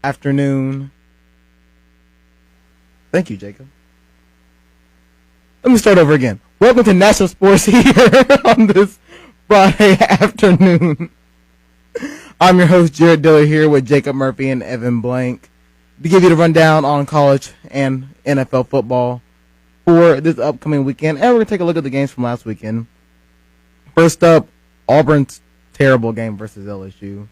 afternoon. Thank you, Jacob. Let me start over again. Welcome to National Sports here on this Friday afternoon. I'm your host, Jared Dillard, here with Jacob Murphy and Evan Blank to give you the rundown on college and NFL football for this upcoming weekend. And we're going to take a look at the games from last weekend. First up, Auburn's terrible game versus LSU.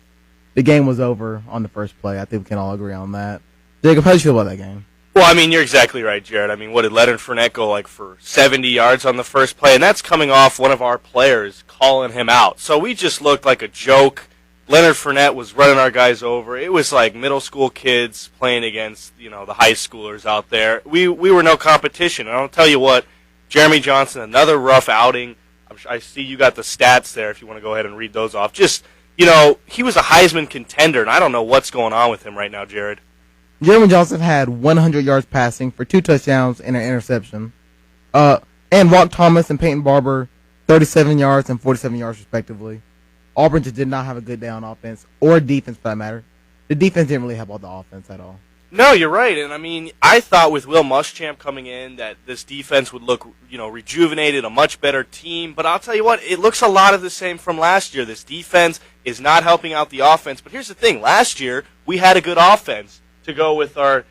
The game was over on the first play. I think we can all agree on that. Jacob, how do you feel about that game? Well, I mean, you're exactly right, Jared. I mean, what did Leonard Fournette go like for 70 yards on the first play? And that's coming off one of our players calling him out. So we just looked like a joke. Leonard Fournette was running our guys over. It was like middle school kids playing against, the high schoolers out there. We were no competition. And I'll tell you what, Jeremy Johnson, another rough outing. I see you got the stats there if you want to go ahead and read those off. Just, he was a Heisman contender, and I don't know what's going on with him right now, Jared. Jeremy Johnson had 100 yards passing for 2 touchdowns and an interception. And Rock Thomas and Peyton Barber, 37 yards and 47 yards respectively. Auburn just did not have a good day on offense or defense for that matter. The defense didn't really help out the offense at all. No, you're right. And, I mean, I thought with Will Muschamp coming in that this defense would look, rejuvenated, a much better team. But I'll tell you what, it looks a lot of the same from last year. This defense is not helping out the offense. But here's the thing. Last year, we had a good offense to go with our,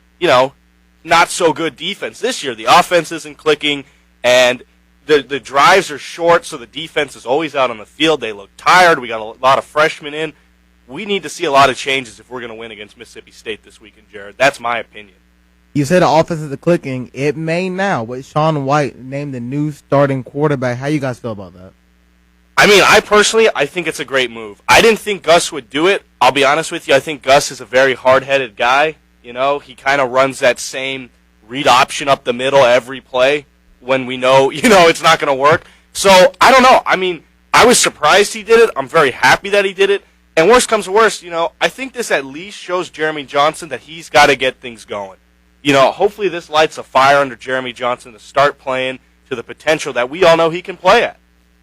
not so good defense. This year, the offense isn't clicking, and the drives are short, so the defense is always out on the field. They look tired. We got a lot of freshmen in. We need to see a lot of changes if we're going to win against Mississippi State this weekend, Jared. That's my opinion. You said the offense is clicking. It may now, with Sean White named the new starting quarterback. How you guys feel about that? I mean, I think it's a great move. I didn't think Gus would do it. I'll be honest with you. I think Gus is a very hard-headed guy. He kind of runs that same read option up the middle every play when we know, it's not going to work. So, I don't know. I mean, I was surprised he did it. I'm very happy that he did it. And worst comes to worst, I think this at least shows Jeremy Johnson that he's got to get things going. Hopefully this lights a fire under Jeremy Johnson to start playing to the potential that we all know he can play at.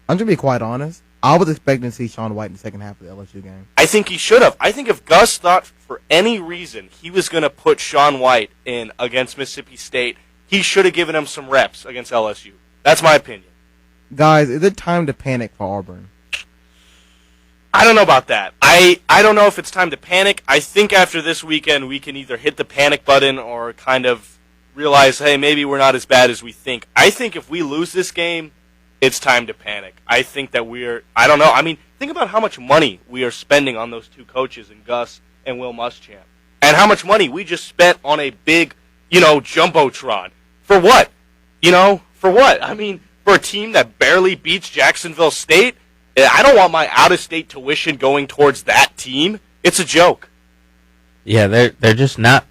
I'm going to be quite honest. I was expecting to see Sean White in the second half of the LSU game. I think he should have. I think if Gus thought for any reason he was going to put Sean White in against Mississippi State, he should have given him some reps against LSU. That's my opinion. Guys, is it time to panic for Auburn? I don't know about that. I don't know if it's time to panic. I think after this weekend we can either hit the panic button or kind of realize, hey, maybe we're not as bad as we think. I think if we lose this game, it's time to panic. I think that I don't know. I mean, think about how much money we are spending on those two coaches, in Gus and Will Muschamp, and how much money we just spent on a big, jumbotron. For what? For what? I mean, for a team that barely beats Jacksonville State? I don't want my out-of-state tuition going towards that team. It's a joke. Yeah, they're just not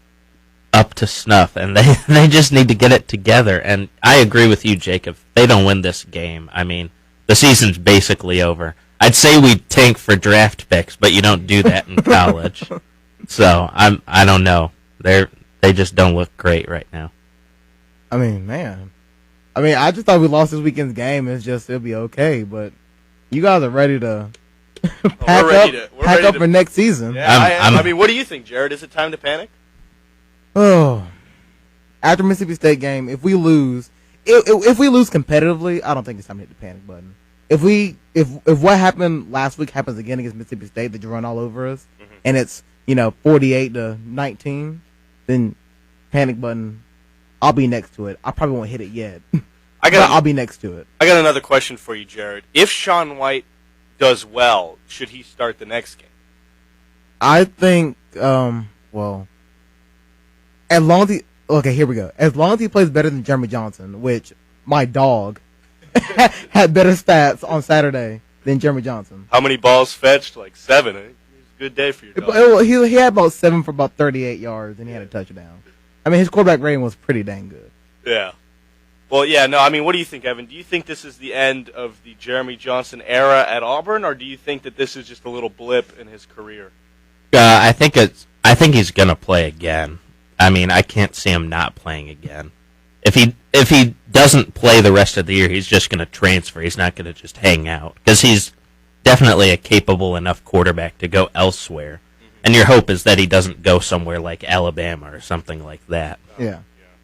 up to snuff, and they just need to get it together. And I agree with you, Jacob. They don't win this game. I mean, the season's basically over. I'd say we tank for draft picks, but you don't do that in college. So I don't know. They just don't look great right now. I mean, man. I just thought we lost this weekend's game. It'll be okay, but you guys are ready to pack up for next season. Yeah, I mean, what do you think, Jared? Is it time to panic? Oh, after Mississippi State game, if we lose competitively, I don't think it's time to hit the panic button. If what happened last week happens again against Mississippi State, that you run all over us, and it's 48-19, then panic button. I'll be next to it. I probably won't hit it yet. I'll be next to it. I got another question for you, Jared. If Sean White does well, should he start the next game? I think, as long as here we go. As long as he plays better than Jeremy Johnson, which my dog had better stats on Saturday than Jeremy Johnson. How many balls fetched? Like 7. It was a good day for your dog. He had about 7 for about 38 yards, and he had a touchdown. I mean, his quarterback rating was pretty dang good. Yeah. Well, yeah, no, I mean, what do you think, Evan? Do you think this is the end of the Jeremy Johnson era at Auburn, or do you think that this is just a little blip in his career? I think he's going to play again. I mean, I can't see him not playing again. If he doesn't play the rest of the year, he's just going to transfer. He's not going to just hang out because he's definitely a capable enough quarterback to go elsewhere. And your hope is that he doesn't go somewhere like Alabama or something like that. Yeah.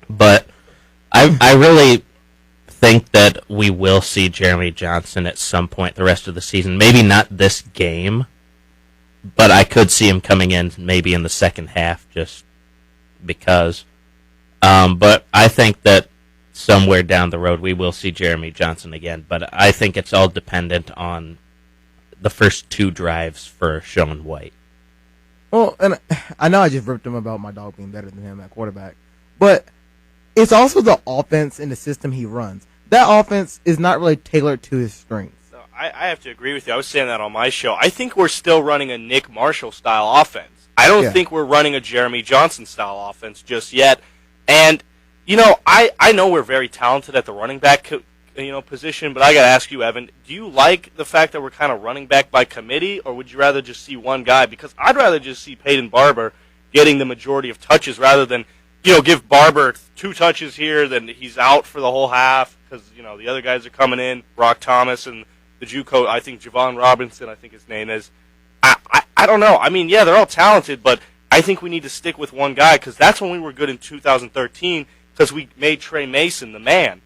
But I really think that we will see Jeremy Johnson at some point the rest of the season. Maybe not this game, but I could see him coming in maybe in the second half just because. But I think that somewhere down the road we will see Jeremy Johnson again. But I think it's all dependent on the first 2 drives for Sean White. Well, and I know I just ripped him about my dog being better than him at quarterback, but it's also the offense and the system he runs. That offense is not really tailored to his strengths. No, I have to agree with you. I was saying that on my show. I think we're still running a Nick Marshall-style offense. I don't think we're running a Jeremy Johnson-style offense just yet. And, I know we're very talented at the running back position, but I got to ask you, Evan, do you like the fact that we're kind of running back by committee, or would you rather just see one guy? Because I'd rather just see Peyton Barber getting the majority of touches rather than, give Barber 2 touches here, then he's out for the whole half because, the other guys are coming in, Brock Thomas and the JUCO, I think Javon Robinson, I think his name is. I don't know. I mean, yeah, they're all talented, but I think we need to stick with one guy because that's when we were good in 2013 because we made Trey Mason the man.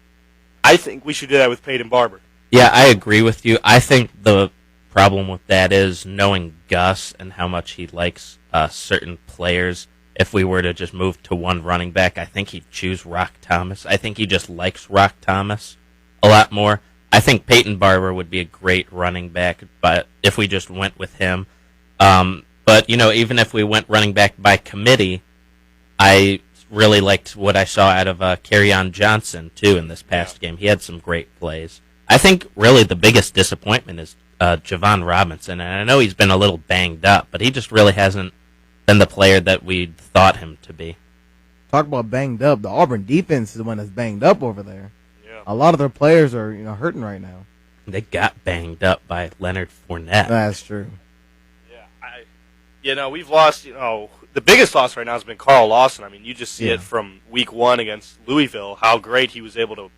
I think we should do that with Peyton Barber. Yeah, I agree with you. I think the problem with that is knowing Gus and how much he likes certain players. If we were to just move to one running back, I think he'd choose Rock Thomas. I think he just likes Rock Thomas a lot more. I think Peyton Barber would be a great running back, but if we just went with him. But, even if we went running back by committee, I really liked what I saw out of Kerryon Johnson, too, in this past game. He had some great plays. I think really the biggest disappointment is Javon Robinson, and I know he's been a little banged up, but he just really hasn't been the player that we thought him to be. Talk about banged up. The Auburn defense is the one that's banged up over there. Yeah. A lot of their players are, hurting right now. They got banged up by Leonard Fournette. That's true. Yeah, we've lost, the biggest loss right now has been Carl Lawson. I mean, you just see it from week 1 against Louisville, how great he was able to,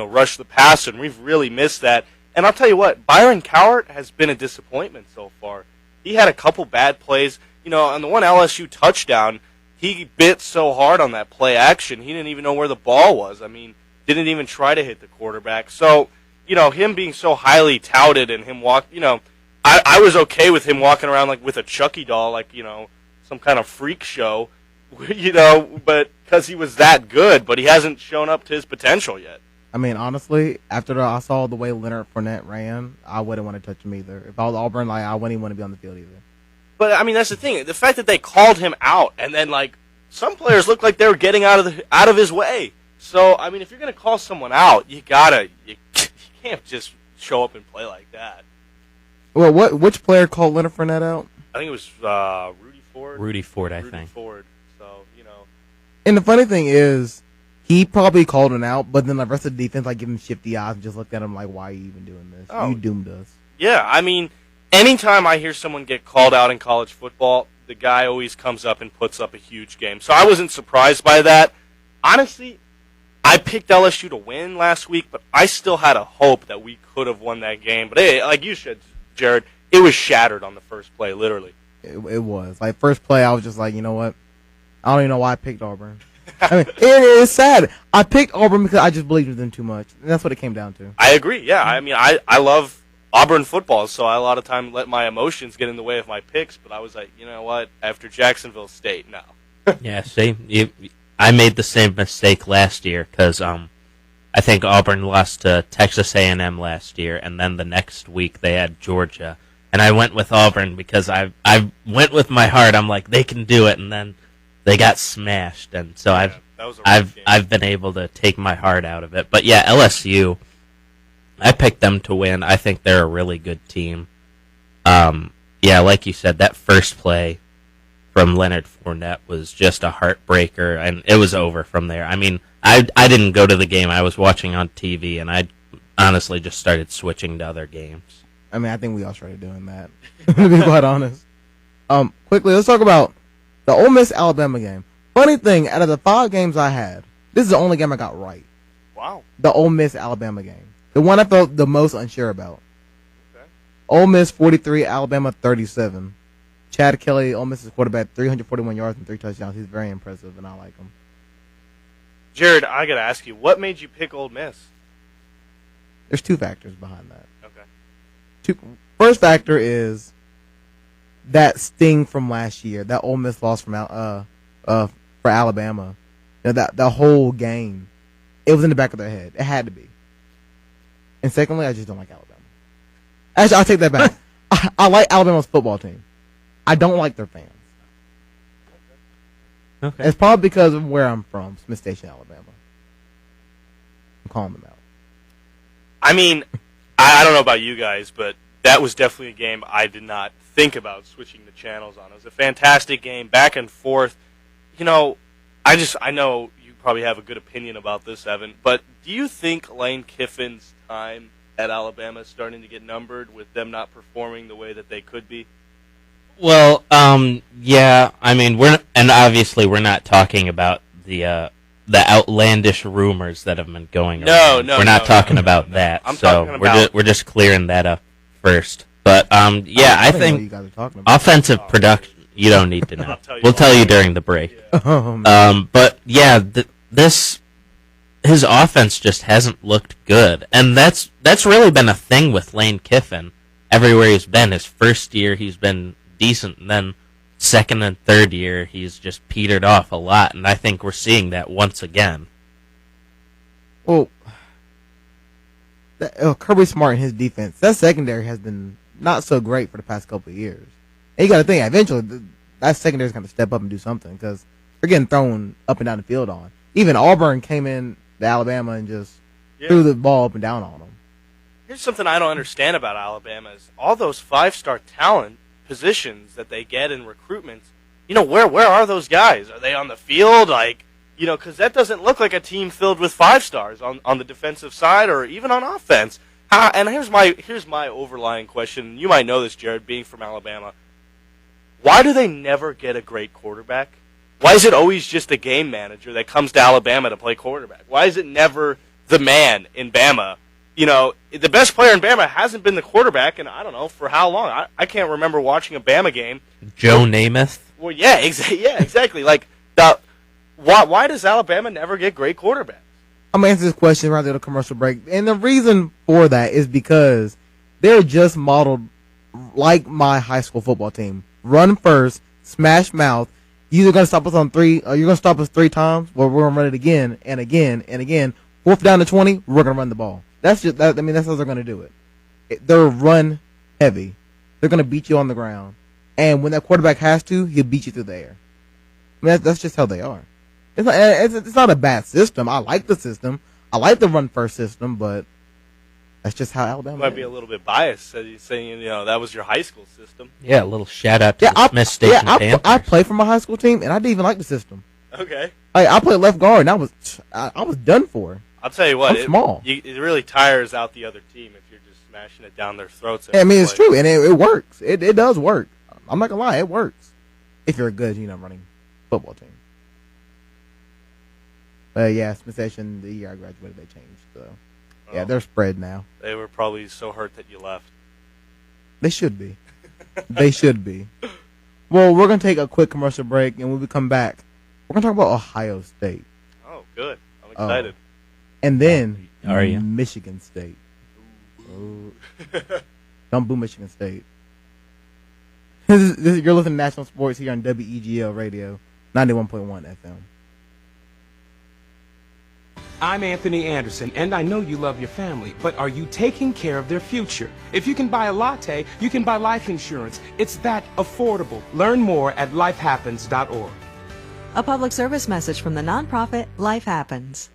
rush the passer, and we've really missed that. And I'll tell you what, Byron Cowart has been a disappointment so far. He had a couple bad plays. On the one LSU touchdown, he bit so hard on that play action, he didn't even know where the ball was. I mean, didn't even try to hit the quarterback. So, him being so highly touted and him I was okay with him walking around like with a Chucky doll, like, some kind of freak show, but because he was that good, but he hasn't shown up to his potential yet. I mean, honestly, after I saw the way Leonard Fournette ran, I wouldn't want to touch him either. If I was Auburn, I wouldn't even want to be on the field either. But, I mean, that's the thing. The fact that they called him out, and then, some players looked like they were getting out of his way. So, I mean, if you're going to call someone out, you can't just show up and play like that. Well, which player called Leonard Fournette out? I think it was Rudy Ford. Rudy Ford, I Rudy think. Ford. So, And the funny thing is, he probably called him out, but then the rest of the defense, give him shifty eyes and just looked at him like, why are you even doing this? Oh. You doomed us. Yeah, I mean, anytime I hear someone get called out in college football, the guy always comes up and puts up a huge game. So I wasn't surprised by that. Honestly, I picked LSU to win last week, but I still had a hope that we could have won that game. But hey, like you said, Jared, it was shattered on the first play, literally. It was. First play, I was just like, you know what? I don't even know why I picked Auburn. I mean, it's sad. I picked Auburn because I just believed in them too much. And that's what it came down to. I agree, yeah. I mean, I love Auburn football, so I a lot of time let my emotions get in the way of my picks, but I was like, you know what? After Jacksonville State, no. Yeah, see, I made the same mistake last year because I think Auburn lost to Texas A&M last year, and then the next week they had Georgia. And I went with Auburn because I went with my heart. I'm like, they can do it, and then they got smashed, and so I've been able to take my heart out of it. But yeah, LSU, I picked them to win. I think they're a really good team. Yeah, like you said, that first play from Leonard Fournette was just a heartbreaker, and it was over from there. I mean, I didn't go to the game. I was watching on TV, and I honestly just started switching to other games. I mean, I think we all started doing that, to be quite honest. Quickly, let's talk about the Ole Miss-Alabama game. Funny thing, out of the 5 games I had, this is the only game I got right. Wow. The Ole Miss-Alabama game. The one I felt the most unsure about. Okay. Ole Miss 43, Alabama 37. Chad Kelly, Ole Miss's quarterback, 341 yards and 3 touchdowns. He's very impressive, and I like him. Jared, I got to ask you, what made you pick Ole Miss? There's 2 factors behind that. Okay. First factor is that sting from last year, that Ole Miss loss from for Alabama. You know, that whole game, it was in the back of their head. It had to be. And secondly, I just don't like Alabama. Actually, I'll take that back. I like Alabama's football team. I don't like their fans. Okay. It's probably because of where I'm from, Smith Station, Alabama. I'm calling them out. I mean, I don't know about you guys, but that was definitely a game I did not think about switching the channels on. It was a fantastic game, back and forth. You know, I know you probably have a good opinion about this, Evan, but do you think Lane Kiffin's time at Alabama is starting to get numbered with them not performing the way that they could be? Well, yeah. I mean, obviously we're not talking about the outlandish rumors that have been going around. No, we're not talking about that. I'm talking about we're just clearing that up first. But yeah, I don't know what you think guys are talking about. offensive production. You don't need to know. We'll tell you during the break. Yeah. But yeah, his offense just hasn't looked good, and that's really been a thing with Lane Kiffin. Everywhere he's been, his first year he's been decent, and then second and third year he's just petered off a lot, and I think we're seeing that once again. Well, Kirby Smart and his defense, that secondary has been not so great for the past couple of years. And you got to think, eventually, that secondary is going to step up and do something because they're getting thrown up and down the field on. Even Auburn came in to Alabama and just threw the ball up and down on them. Here's something I don't understand about Alabama is all those 5-star talent positions that they get in recruitments. You know, where are those guys? Are they on the field? Like, you know, because that doesn't look like a team filled with 5-stars on the defensive side or even on offense. And here's my overlying question. You might know this, Jared, being from Alabama. Why do they never get a great quarterback? Why is it always just a game manager that comes to Alabama to play quarterback? Why is it never the man in Bama? You know, the best player in Bama hasn't been the quarterback, and I don't know for how long. I can't remember watching a Bama game. Joe Namath? Well, yeah, exactly. Like, why does Alabama never get great quarterbacks? I'm going to answer this question right there at a commercial break. And the reason for that is because they're just modeled like my high school football team. Run first, smash mouth. You're either going to stop us on 3, or you're going to stop us 3 times, or we're going to run it again and again and again. 4th down to 20, we're going to run the ball. That's just that. I mean, that's how they're going to do it. They're run heavy. They're going to beat you on the ground. And when that quarterback has to, he'll beat you through the air. I mean, that's just how they are. It's not a bad system. I like the system. I like the run first system, but that's just how Alabama might be a little bit biased, saying you know that was your high school system. Yeah, a little shout out to the Smith Station Panthers. I played for my high school team, and I didn't even like the system. Okay. I played left guard, and I was done for. I'll tell you what, I'm small. It really tires out the other team if you're just smashing it down their throats. I mean, it's true, and it works. It does work. I'm not gonna lie, it works. If you're a good, running football team. Yeah, Smith Station, the year I graduated, they changed. So, yeah, they're spread now. They were probably so hurt that you left. They should be. They should be. Well, we're going to take a quick commercial break, and when we come back, we're going to talk about Ohio State. Oh, good. I'm excited. And then Are you? Michigan State. Oh. Don't boo Michigan State. You're listening to National Sports here on WEGL Radio, 91.1 FM. I'm Anthony Anderson, and I know you love your family, but are you taking care of their future? If you can buy a latte, you can buy life insurance. It's that affordable. Learn more at lifehappens.org. A public service message from the nonprofit Life Happens.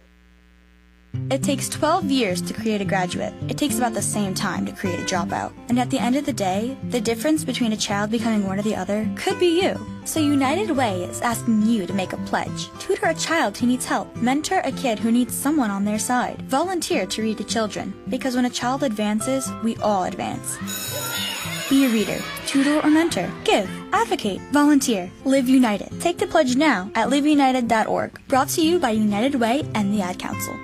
It takes 12 years to create a graduate. It takes about the same time to create a dropout. And at the end of the day, the difference between a child becoming one or the other could be you. So United Way is asking you to make a pledge. Tutor a child who needs help. Mentor a kid who needs someone on their side. Volunteer to read to children. Because when a child advances, we all advance. Be a reader, tutor or mentor. Give, advocate, volunteer. Live United. Take the pledge now at liveunited.org. Brought to you by United Way and the Ad Council.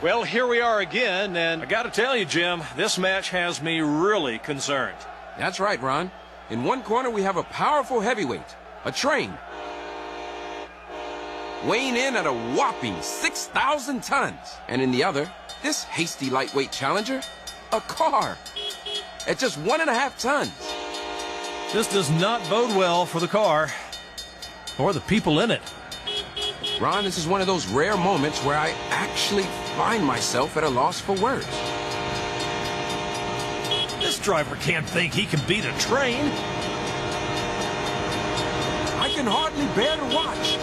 Well, here we are again, and I got to tell you, Jim, this match has me really concerned. That's right, Ron. In one corner, we have a powerful heavyweight, a train, weighing in at a whopping 6,000 tons. And in the other, this hasty lightweight challenger, a car, at just 1.5 tons. This does not bode well for the car or the people in it. Ron, this is one of those rare moments where I actually find myself at a loss for words. This driver can't think he can beat a train. I can hardly bear to watch.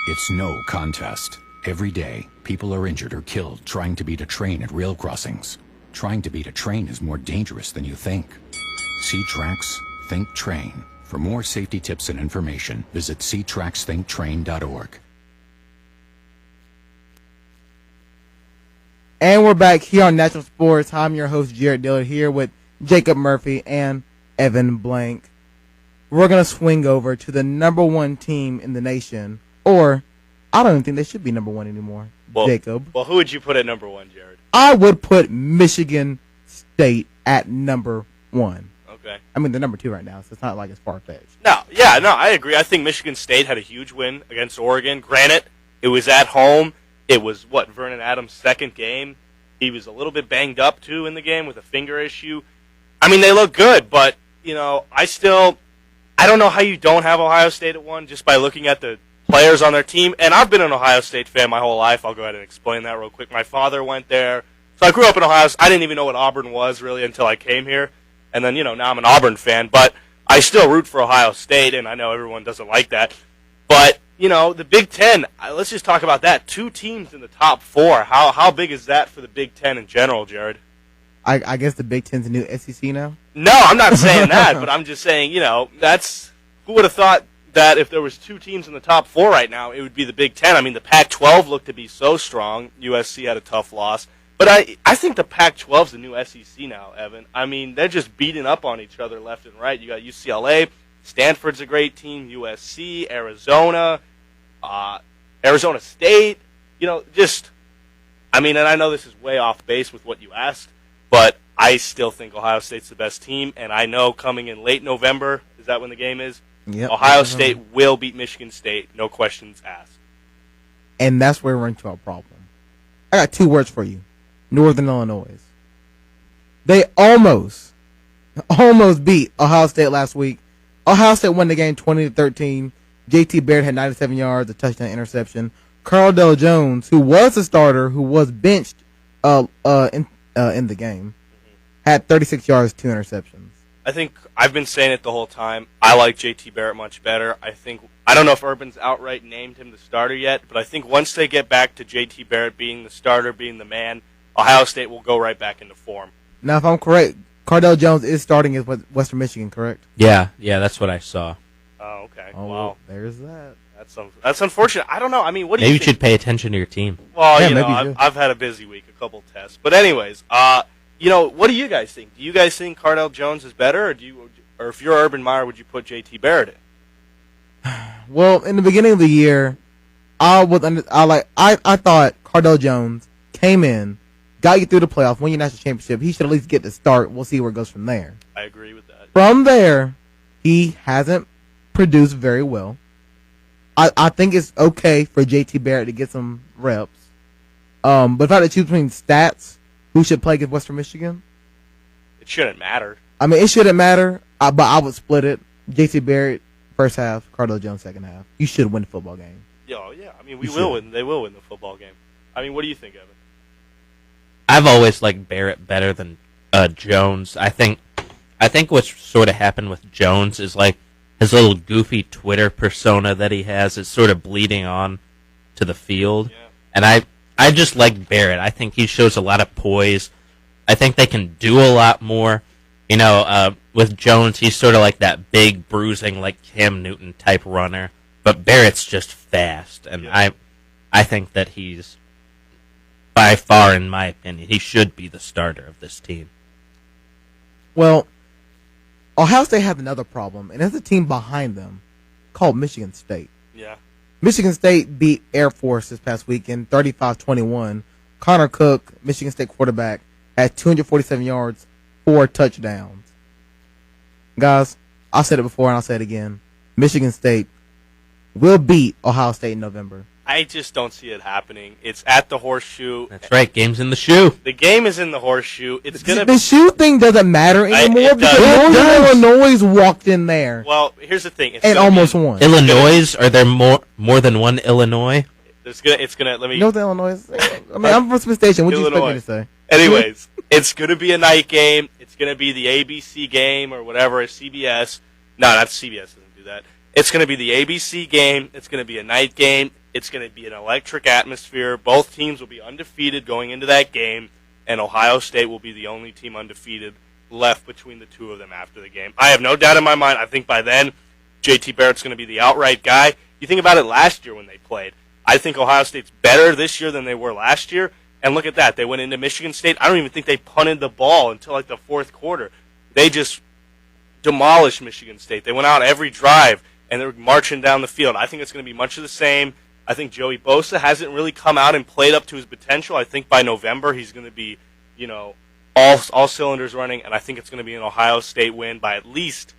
It's no contest. Every day, people are injured or killed trying to beat a train at rail crossings. Trying to beat a train is more dangerous than you think. See Tracks, Think Train. For more safety tips and information, visit ctracksthinktrain.org. And we're back here on National Sports. I'm your host, Jared Dillard, here with Jacob Murphy and Evan Blank. We're going to swing over to the number one team in the nation, or I don't even think they should be number one anymore, Jacob. Well, who would you put at number one, Jared? I would put Michigan State at number one. Okay. I mean, they're number two right now, so it's not like it's far-fetched. No, I agree. I think Michigan State had a huge win against Oregon. Granted, it was at home. It was, Vernon Adams' second game. He was a little bit banged up, too, in the game with a finger issue. I mean, they look good, but, I don't know how you don't have Ohio State at one just by looking at the players on their team. And I've been an Ohio State fan my whole life. I'll go ahead and explain that real quick. My father went there. So I grew up in Ohio State. I didn't even know what Auburn was, really, until I came here. And then, now I'm an Auburn fan. But I still root for Ohio State, and I know everyone doesn't like that. But, the Big Ten, let's just talk about that. 2 teams in the top 4. How big is that for the Big Ten in general, Jared? I guess the Big Ten's the new SEC now? No, I'm not saying that, but I'm just saying, that's who would have thought that if there was 2 teams in the top 4 right now, it would be the Big Ten. I mean, the Pac-12 looked to be so strong. USC had a tough loss. But I think the Pac-12 is the new SEC now, Evan. I mean, they're just beating up on each other left and right. You got UCLA, Stanford's a great team, USC, Arizona, Arizona State. And I know this is way off base with what you asked, but I still think Ohio State's the best team, and I know coming in late November, is that when the game is? Yep. Ohio State will beat Michigan State, no questions asked. And that's where we're into our problem. I got 2 words for you. Northern Illinois. They almost beat Ohio State last week. Ohio State won the game 20-13. J.T. Barrett had 97 yards, a touchdown interception. Cardell Jones, who was a starter, who was benched in the game, had 36 yards, 2 interceptions. I think I've been saying it the whole time. I like J.T. Barrett much better. I don't know if Urban's outright named him the starter yet, but I think once they get back to J.T. Barrett being the starter, being the man, Ohio State will go right back into form. Now, if I'm correct, Cardell Jones is starting at Western Michigan, correct? Yeah, that's what I saw. Oh, okay. Oh, wow. There's that. That's unfortunate. I don't know. I mean, what do Maybe you you should pay attention to your team. Well, Yeah, I've had a busy week, a couple tests. But anyways, what do you guys think? Do you guys think Cardell Jones is better, or if you're Urban Meyer, would you put J.T. Barrett in? Well, in the beginning of the year, I thought Cardell Jones came in, got you through the playoffs, won your national championship. He should at least get the start. We'll see where it goes from there. I agree with that. From there, he hasn't produced very well. I think it's okay for J.T. Barrett to get some reps. But if I had to choose between stats, who should play against Western Michigan? It shouldn't matter. I mean, it shouldn't matter, but I would split it. J.T. Barrett, first half, Cardell Jones, second half. You should win the football game. Yeah. I mean, we will win. They will win the football game. I mean, what do you think, Evan? I've always liked Barrett better than Jones. I think what's sort of happened with Jones is like his little goofy Twitter persona that he has is sort of bleeding on to the field. Yeah. And I just like Barrett. I think he shows a lot of poise. I think they can do a lot more. With Jones, he's sort of like that big, bruising, like Cam Newton type runner. But Barrett's just fast, and Yeah. I think that he's, by far, in my opinion, he should be the starter of this team. Well, Ohio State has another problem, and there's a team behind them called Michigan State. Yeah. Michigan State beat Air Force this past weekend, 35-21. Connor Cook, Michigan State quarterback, had 247 yards, 4 touchdowns. Guys, I said it before and I'll say it again. Michigan State will beat Ohio State in November. I just don't see it happening. It's at the Horseshoe. That's right. Game's in the shoe. The game is in the Horseshoe. It's gonna. The shoe thing doesn't matter anymore it because does. Northern Illinois walked in there Well, here's the thing. It's and gonna be- almost won. Illinois? Are there more than one Illinois? It's gonna. Let me. Northern Illinois. I mean, I'm from Smith Station. What do you expect me Illinois. to say? Anyways, it's gonna be a night game. It's gonna be the ABC game or whatever. CBS. No, not CBS doesn't do that. It's gonna be the ABC game. It's gonna be a night game. It's going to be an electric atmosphere. Both teams will be undefeated going into that game, and Ohio State will be the only team undefeated left between the two of them after the game. I have no doubt in my mind. I think by then, JT Barrett's going to be the outright guy. You think about it last year when they played. I think Ohio State's better this year than they were last year. And look at that. They went into Michigan State. I don't even think they punted the ball until like the fourth quarter. They just demolished Michigan State. They went out every drive, and they were marching down the field. I think it's going to be much of the same. I think Joey Bosa hasn't really come out and played up to his potential. I think by November he's going to be, all cylinders running, and I think it's going to be an Ohio State win by at least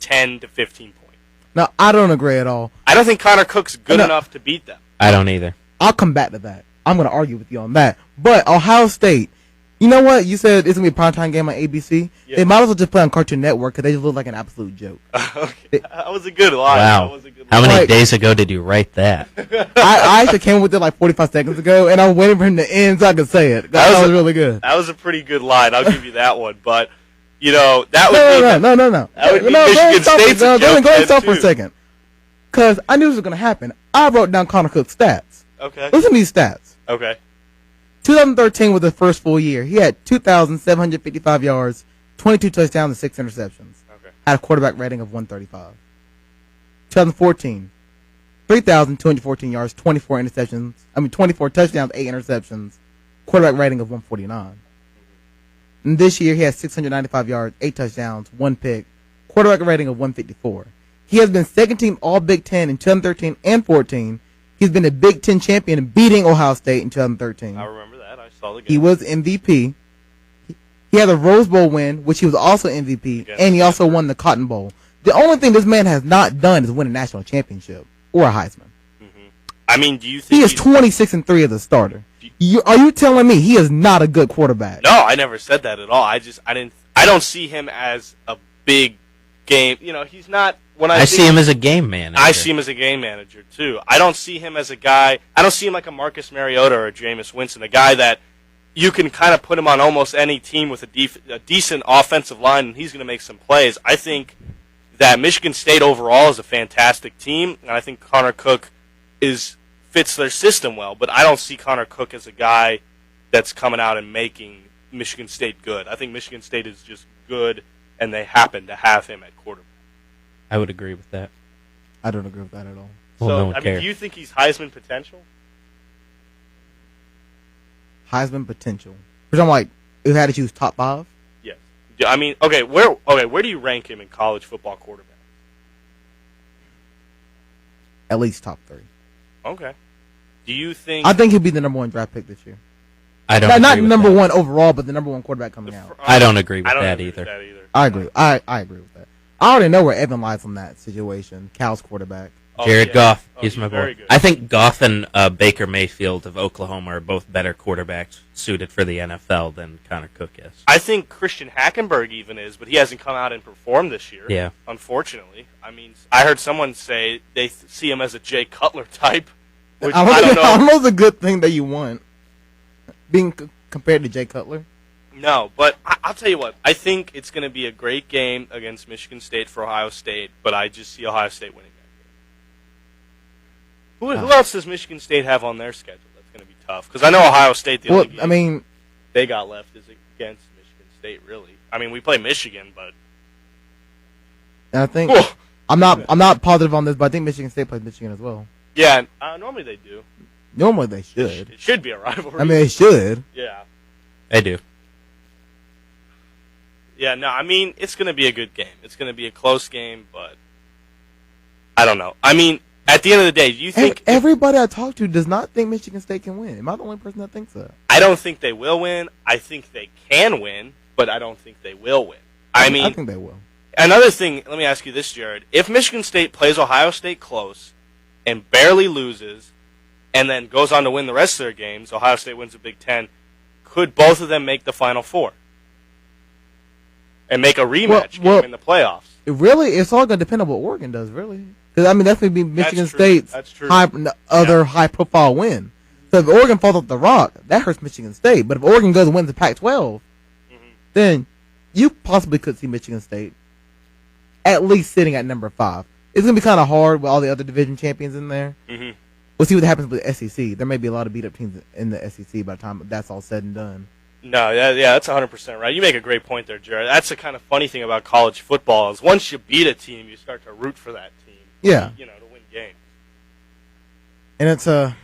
10 to 15 points. No, I don't agree at all. I don't think Connor Cook's good enough to beat them. I don't either. I'll come back to that. I'm going to argue with you on that. But Ohio State, you know what? You said it's going to be a primetime game on ABC. Yeah. They might as well just play on Cartoon Network because they just look like an absolute joke. Okay. That was a good line. Wow. How many days ago did you write that? I actually came with it like 45 seconds ago, and I was waiting for him to end so I could say it. That was really good. That was a pretty good line. I'll give you that one. But, that would No. That would be Michigan State's a joke. Go and stop for a second. Because I knew this was going to happen. I wrote down Connor Cook's stats. Okay. Listen to these stats. Okay. 2013 was his first full year. He had 2,755 yards, 22 touchdowns, and 6 interceptions. Okay. Had a quarterback rating of 135. 2014, 3,214 yards, 24 touchdowns, 8 interceptions, quarterback rating of 149. And this year he has 695 yards, 8 touchdowns, 1 pick, quarterback rating of 154. He has been second team All Big Ten in 2013 and 14. He's been a Big Ten champion, beating Ohio State in 2013. I remember that. I saw the game. He was MVP. He had a Rose Bowl win, which he was also MVP, and he also won the Cotton Bowl. The only thing this man has not done is win a national championship or a Heisman. Mm-hmm. I mean, do you think he is 26-3 as a starter? Are you telling me he is not a good quarterback? No, I never said that at all. I don't see him as a big game. He's not. I see him as a game manager. I see him as a game manager too. I don't see him as a guy. I don't see him like a Marcus Mariota or a Jameis Winston, a guy that you can kind of put him on almost any team with a decent offensive line, and he's going to make some plays. I think that Michigan State overall is a fantastic team, and I think Connor Cook fits their system well. But I don't see Connor Cook as a guy that's coming out and making Michigan State good. I think Michigan State is just good, and they happen to have him at quarterback. I would agree with that. I don't agree with that at all. Well, so, no one cares. Do you think he's Heisman potential? Heisman potential. Which I'm like, if I had to choose top 5? Yes. I mean, where do you rank him in college football quarterback? At least top 3. Okay. Do you think? I think he'll be the number 1 draft pick this year. I don't. Not number 1 overall, but the number 1 quarterback coming out. I don't agree with that either. I agree. I agree with that. I already know where Evan lies on that situation. Cal's quarterback. Jared Goff. He's my very boy. good. I think Goff and Baker Mayfield of Oklahoma are both better quarterbacks suited for the NFL than Connor Cook is. I think Christian Hackenberg even is, but he hasn't come out and performed this year. Yeah. Unfortunately. I mean, I heard someone say they see him as a Jay Cutler type, which I I don't know. I don't know if it's a good thing that you want. Being compared to Jay Cutler. No, but I'll tell you what. I think it's going to be a great game against Michigan State for Ohio State, but I just see Ohio State winning that game. Who else does Michigan State have on their schedule that's going to be tough? Because I know Ohio State, the only game they got left is against Michigan State, really. I mean, we play Michigan, but... And I think... I'm not positive on this, but I think Michigan State plays Michigan as well. Yeah, normally they do. Normally they should. It should be a rivalry. I mean, they should. Yeah. They do. Yeah, no, I mean, it's going to be a good game. It's going to be a close game, but I don't know. I mean, At the end of the day, do you think everybody I talk to does not think Michigan State can win? Am I the only person that thinks that? I don't think they will win. I think they can win, but I don't think they will win. I think they will. Another thing, let me ask you this, Jared. If Michigan State plays Ohio State close and barely loses and then goes on to win the rest of their games, Ohio State wins the Big Ten, could both of them make the Final Four? And make a rematch game in the playoffs? It's all going to depend on what Oregon does, really. Because, I mean, that's going to be Michigan State's high-profile win. So if Oregon falls off the rock, that hurts Michigan State. But if Oregon goes and wins the Pac-12, then you possibly could see Michigan State at least sitting at number 5. It's going to be kind of hard with all the other division champions in there. Mm-hmm. We'll see what happens with the SEC. There may be a lot of beat-up teams in the SEC by the time that's all said and done. No, yeah, that's 100% right. You make a great point there, Jared. That's the kind of funny thing about college football is once you beat a team, you start to root for that team. Yeah. To win games. And it's man,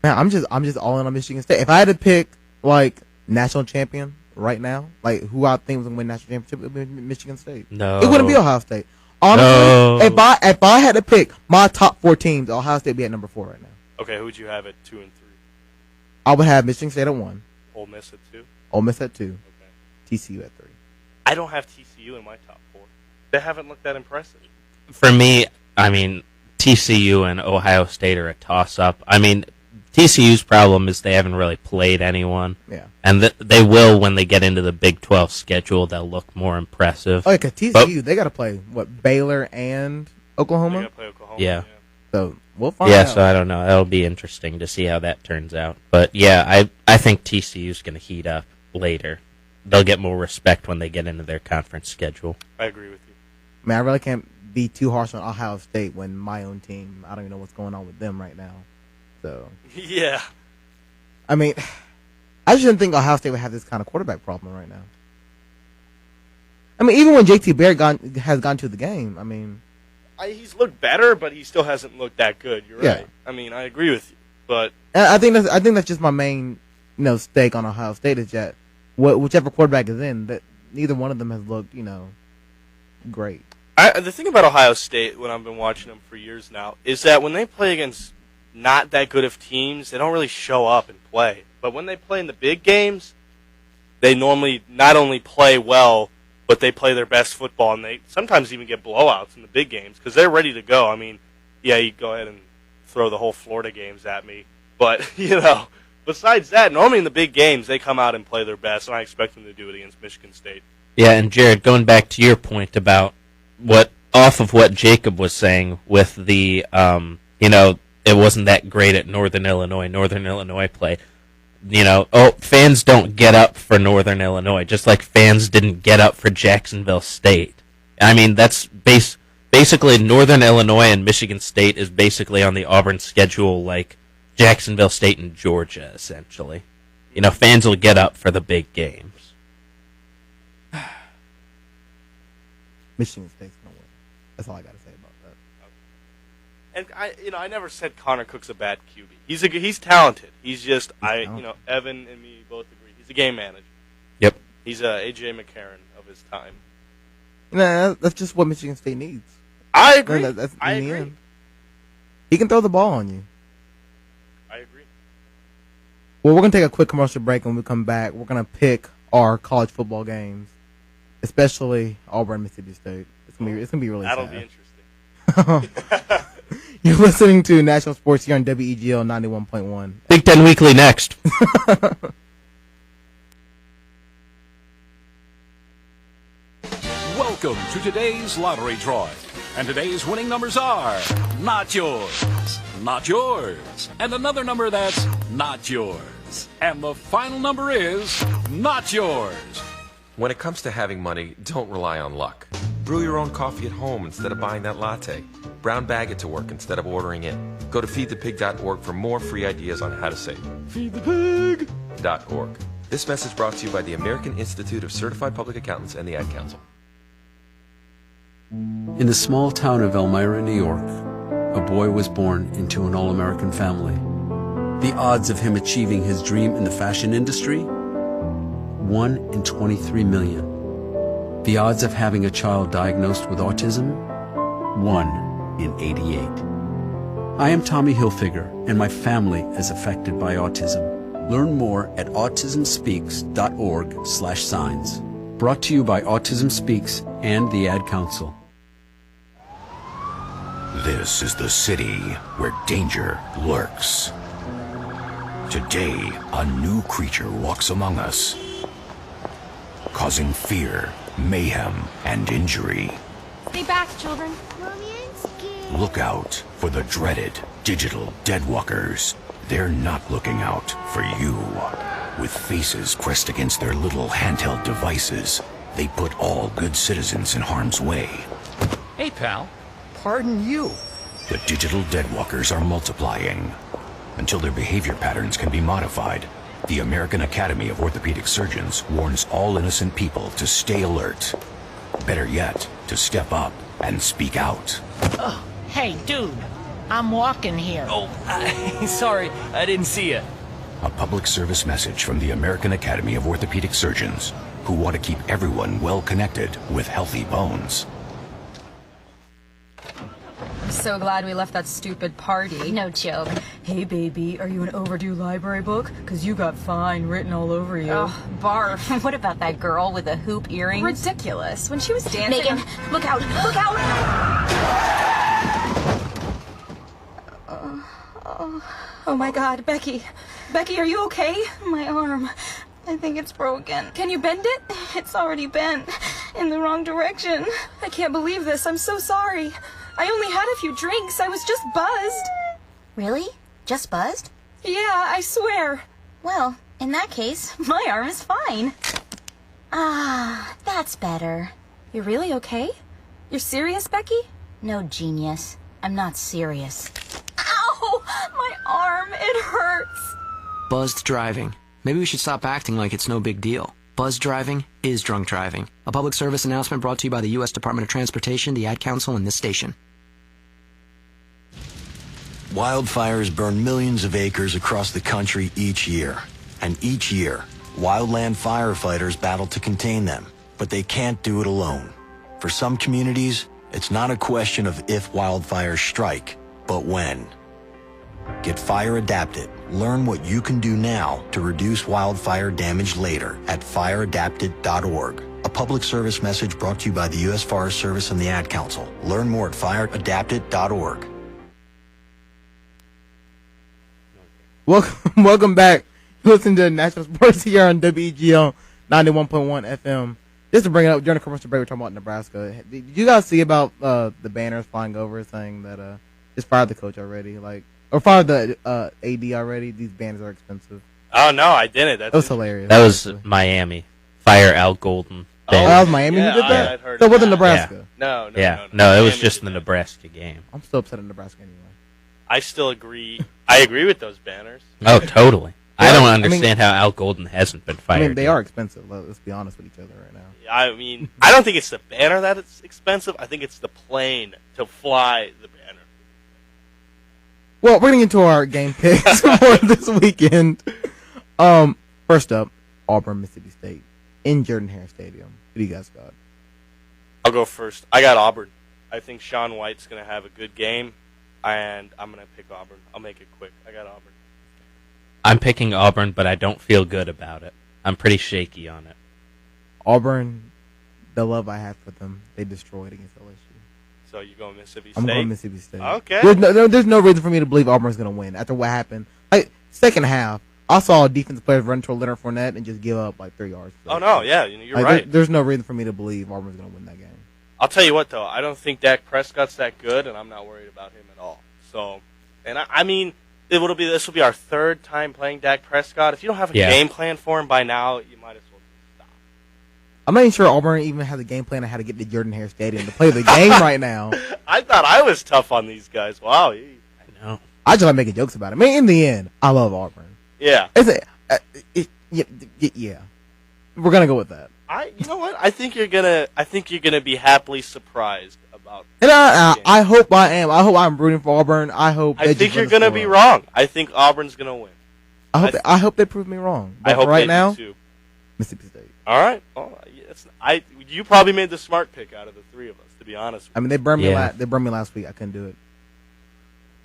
I'm just all in on Michigan State. If I had to pick like national champion right now, like who I think was gonna win national championship, it would be Michigan State. No, it wouldn't be Ohio State. Honestly, if I had to pick my top 4 teams, Ohio State would be at number 4 right now. Okay, who would you have at 2 and 3? I would have Michigan State at 1. Ole Miss at 2. Ole Miss at 2. Okay. TCU at 3. I don't have TCU in my top 4. They haven't looked that impressive. For me, I mean, TCU and Ohio State are a toss-up. I mean, TCU's problem is they haven't really played anyone. Yeah. And they will when they get into the Big 12 schedule. They'll look more impressive. Oh, yeah, 'cause TCU, they got to play, Baylor and Oklahoma? They got to play Oklahoma. Yeah. So we'll find out. Yeah, so I don't know. That'll be interesting to see how that turns out. But, yeah, I think TCU's going to heat up later. They'll get more respect when they get into their conference schedule. I agree with you. Man, I really can't be too harsh on Ohio State when my own team, I don't even know what's going on with them right now. So yeah. I mean, I just didn't think Ohio State would have this kind of quarterback problem right now. I mean, even when JT Barrett has gone to the game, I mean, he's looked better, but he still hasn't looked that good. You're Yeah. right. I mean, I agree with you, but I think that's just my main, stake on Ohio State is that whichever quarterback is in, that neither one of them has looked, great. The thing about Ohio State, when I've been watching them for years now, is that when they play against not that good of teams, they don't really show up and play. But when they play in the big games, they normally not only play well, but they play their best football, and they sometimes even get blowouts in the big games because they're ready to go. I mean, yeah, you go ahead and throw the whole Florida games at me, but, besides that, normally in the big games, they come out and play their best, and I expect them to do it against Michigan State. Yeah, and Jared, going back to your point about off of what Jacob was saying with the, it wasn't that great at Northern Illinois play. Fans don't get up for Northern Illinois, just like fans didn't get up for Jacksonville State. I mean, that's basically Northern Illinois and Michigan State is basically on the Auburn schedule like Jacksonville State and Georgia, essentially. Fans will get up for the big games. Michigan State's going to win. That's all I got to say about that. And I never said Connor Cook's a bad QB. He's talented. He's just Evan and me both agree. He's a game manager. Yep. He's a A.J. McCarron of his time. That's just what Michigan State needs. I agree. I agree. He can throw the ball on you. I agree. Well, we're going to take a quick commercial break, and when we come back, we're going to pick our college football games, especially Auburn, Mississippi State. It's gonna be really That'll sad. be interesting. You're listening to National Sports here on WEGL 91.1. Big Ten Weekly next. Welcome to today's lottery drawing. And today's winning numbers are not yours, not yours, and another number that's not yours. And the final number is not yours. When it comes to having money, don't rely on luck. Brew your own coffee at home instead of buying that latte. Brown bag it to work instead of ordering in. Go to feedthepig.org for more free ideas on how to save. Feedthepig.org. This message brought to you by the American Institute of Certified Public Accountants and the Ad Council. In the small town of Elmira, New York, a boy was born into an all-American family. The odds of him achieving his dream in the fashion industry? 1 in 23 million. The odds of having a child diagnosed with autism? 1 in 88. I am Tommy Hilfiger, and my family is affected by autism. Learn more at autismspeaks.org/signs. Brought to you by Autism Speaks and the Ad Council. This is the city where danger lurks. Today, a new creature walks among us, causing fear, mayhem, and injury. Stay back, children. Look out for the dreaded digital deadwalkers. They're not looking out for you. With faces pressed against their little handheld devices, they put all good citizens in harm's way. Hey, pal. Pardon you. The digital deadwalkers are multiplying. Until their behavior patterns can be modified, the American Academy of Orthopedic Surgeons warns all innocent people to stay alert. Better yet, to step up and speak out. Oh, hey, dude. I'm walking here. Oh, sorry. I didn't see you. A public service message from the American Academy of Orthopedic Surgeons, who want to keep everyone well connected with healthy bones. I'm so glad we left that stupid party. No joke. Hey, baby, are you an overdue library book? Because you got fine written all over you. Oh, barf. What about that girl with the hoop earrings? Ridiculous. When she was dancing... Megan, look out! Look out! Oh my God, Becky. Becky, are you okay? My arm. I think it's broken. Can you bend it? It's already bent. In the wrong direction. I can't believe this. I'm so sorry. I only had a few drinks. I was just buzzed. Really? Just buzzed? Yeah, I swear. Well, in that case, my arm is fine. Ah, that's better. You're really okay? You're serious, Becky? No, genius. I'm not serious. Ow! My arm, it hurts. Buzzed driving. Maybe we should stop acting like it's no big deal. Buzzed driving is drunk driving. A public service announcement brought to you by the U.S. Department of Transportation, the Ad Council, and this station. Wildfires burn millions of acres across the country each year. And each year, wildland firefighters battle to contain them. But they can't do it alone. For some communities, it's not a question of if wildfires strike, but when. Get fire adapted. Learn what you can do now to reduce wildfire damage later at fireadapted.org. A public service message brought to you by the U.S. Forest Service and the Ad Council. Learn more at fireadapted.org. Welcome back. Listen to National Sports here on WEGO 91.1 FM. Just to bring it up, during the commercial break, we're talking about Nebraska. Did you guys see about the banners flying over saying that just fired the coach already? Or fired the AD already? These banners are expensive. Oh, no, I didn't. That was hilarious. That was Miami. Fire Al Golden. That was Miami who did that? So it wasn't Nebraska? No, it was just the Nebraska game. I'm still upset at Nebraska anyway. I still agree. I agree with those banners. Oh, totally. I don't understand how Al Golden hasn't been fired. I mean, they are expensive. Let's be honest with each other right now. I mean, I don't think it's the banner that it's expensive. I think it's the plane to fly the banner. Well, we're getting into our game picks for this weekend. First up, Auburn, Mississippi State in Jordan-Hare Stadium. Who do you guys got? I'll go first. I got Auburn. I think Sean White's going to have a good game, and I'm going to pick Auburn. I'll make it quick. I got Auburn. I'm picking Auburn, but I don't feel good about it. I'm pretty shaky on it. Auburn, the love I have for them, they destroyed against LSU. So you going Mississippi State? I'm going Mississippi State. Okay. There's no reason for me to believe Auburn's going to win after what happened. Second half, I saw defensive players run toward Leonard Fournette and just give up 3 yards. Oh, no, yeah, you're right. There's no reason for me to believe Auburn's going to win that game. I'll tell you what, though. I don't think Dak Prescott's that good, and I'm not worried about him at all. So, and I mean, this will be our third time playing Dak Prescott. If you don't have a game plan for him by now, you might as well stop. I'm not even sure Auburn even has a game plan on how to get to Jordan-Hare Stadium to play the game right now. I thought I was tough on these guys. Wow. I know. I just like making jokes about it. I mean, in the end, I love Auburn. Yeah. Yeah. We're gonna go with that. You know what? I think you're gonna be happily surprised about. And I hope I am. I hope I'm rooting for Auburn. I think you're gonna be wrong. I think Auburn's gonna win. I hope they prove me wrong. But I hope right they now, do too. Mississippi State. All right. Oh, yes. you probably made the smart pick out of the three of us, to be honest. I mean, they burned me. They burned me last week. I couldn't do it.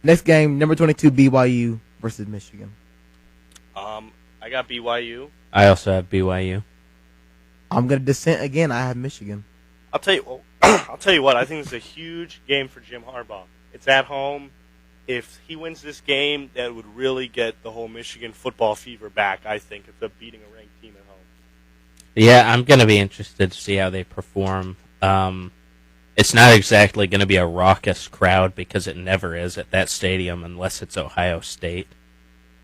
Next game, number 22, BYU versus Michigan. I got BYU. I also have BYU. I'm gonna dissent again. I have Michigan. I'll tell you. Well, I'll tell you what. I think it's a huge game for Jim Harbaugh. It's at home. If he wins this game, that would really get the whole Michigan football fever back. I think it's a beating a ranked team at home. Yeah, I'm going to be interested to see how they perform. It's not exactly going to be a raucous crowd because it never is at that stadium unless it's Ohio State.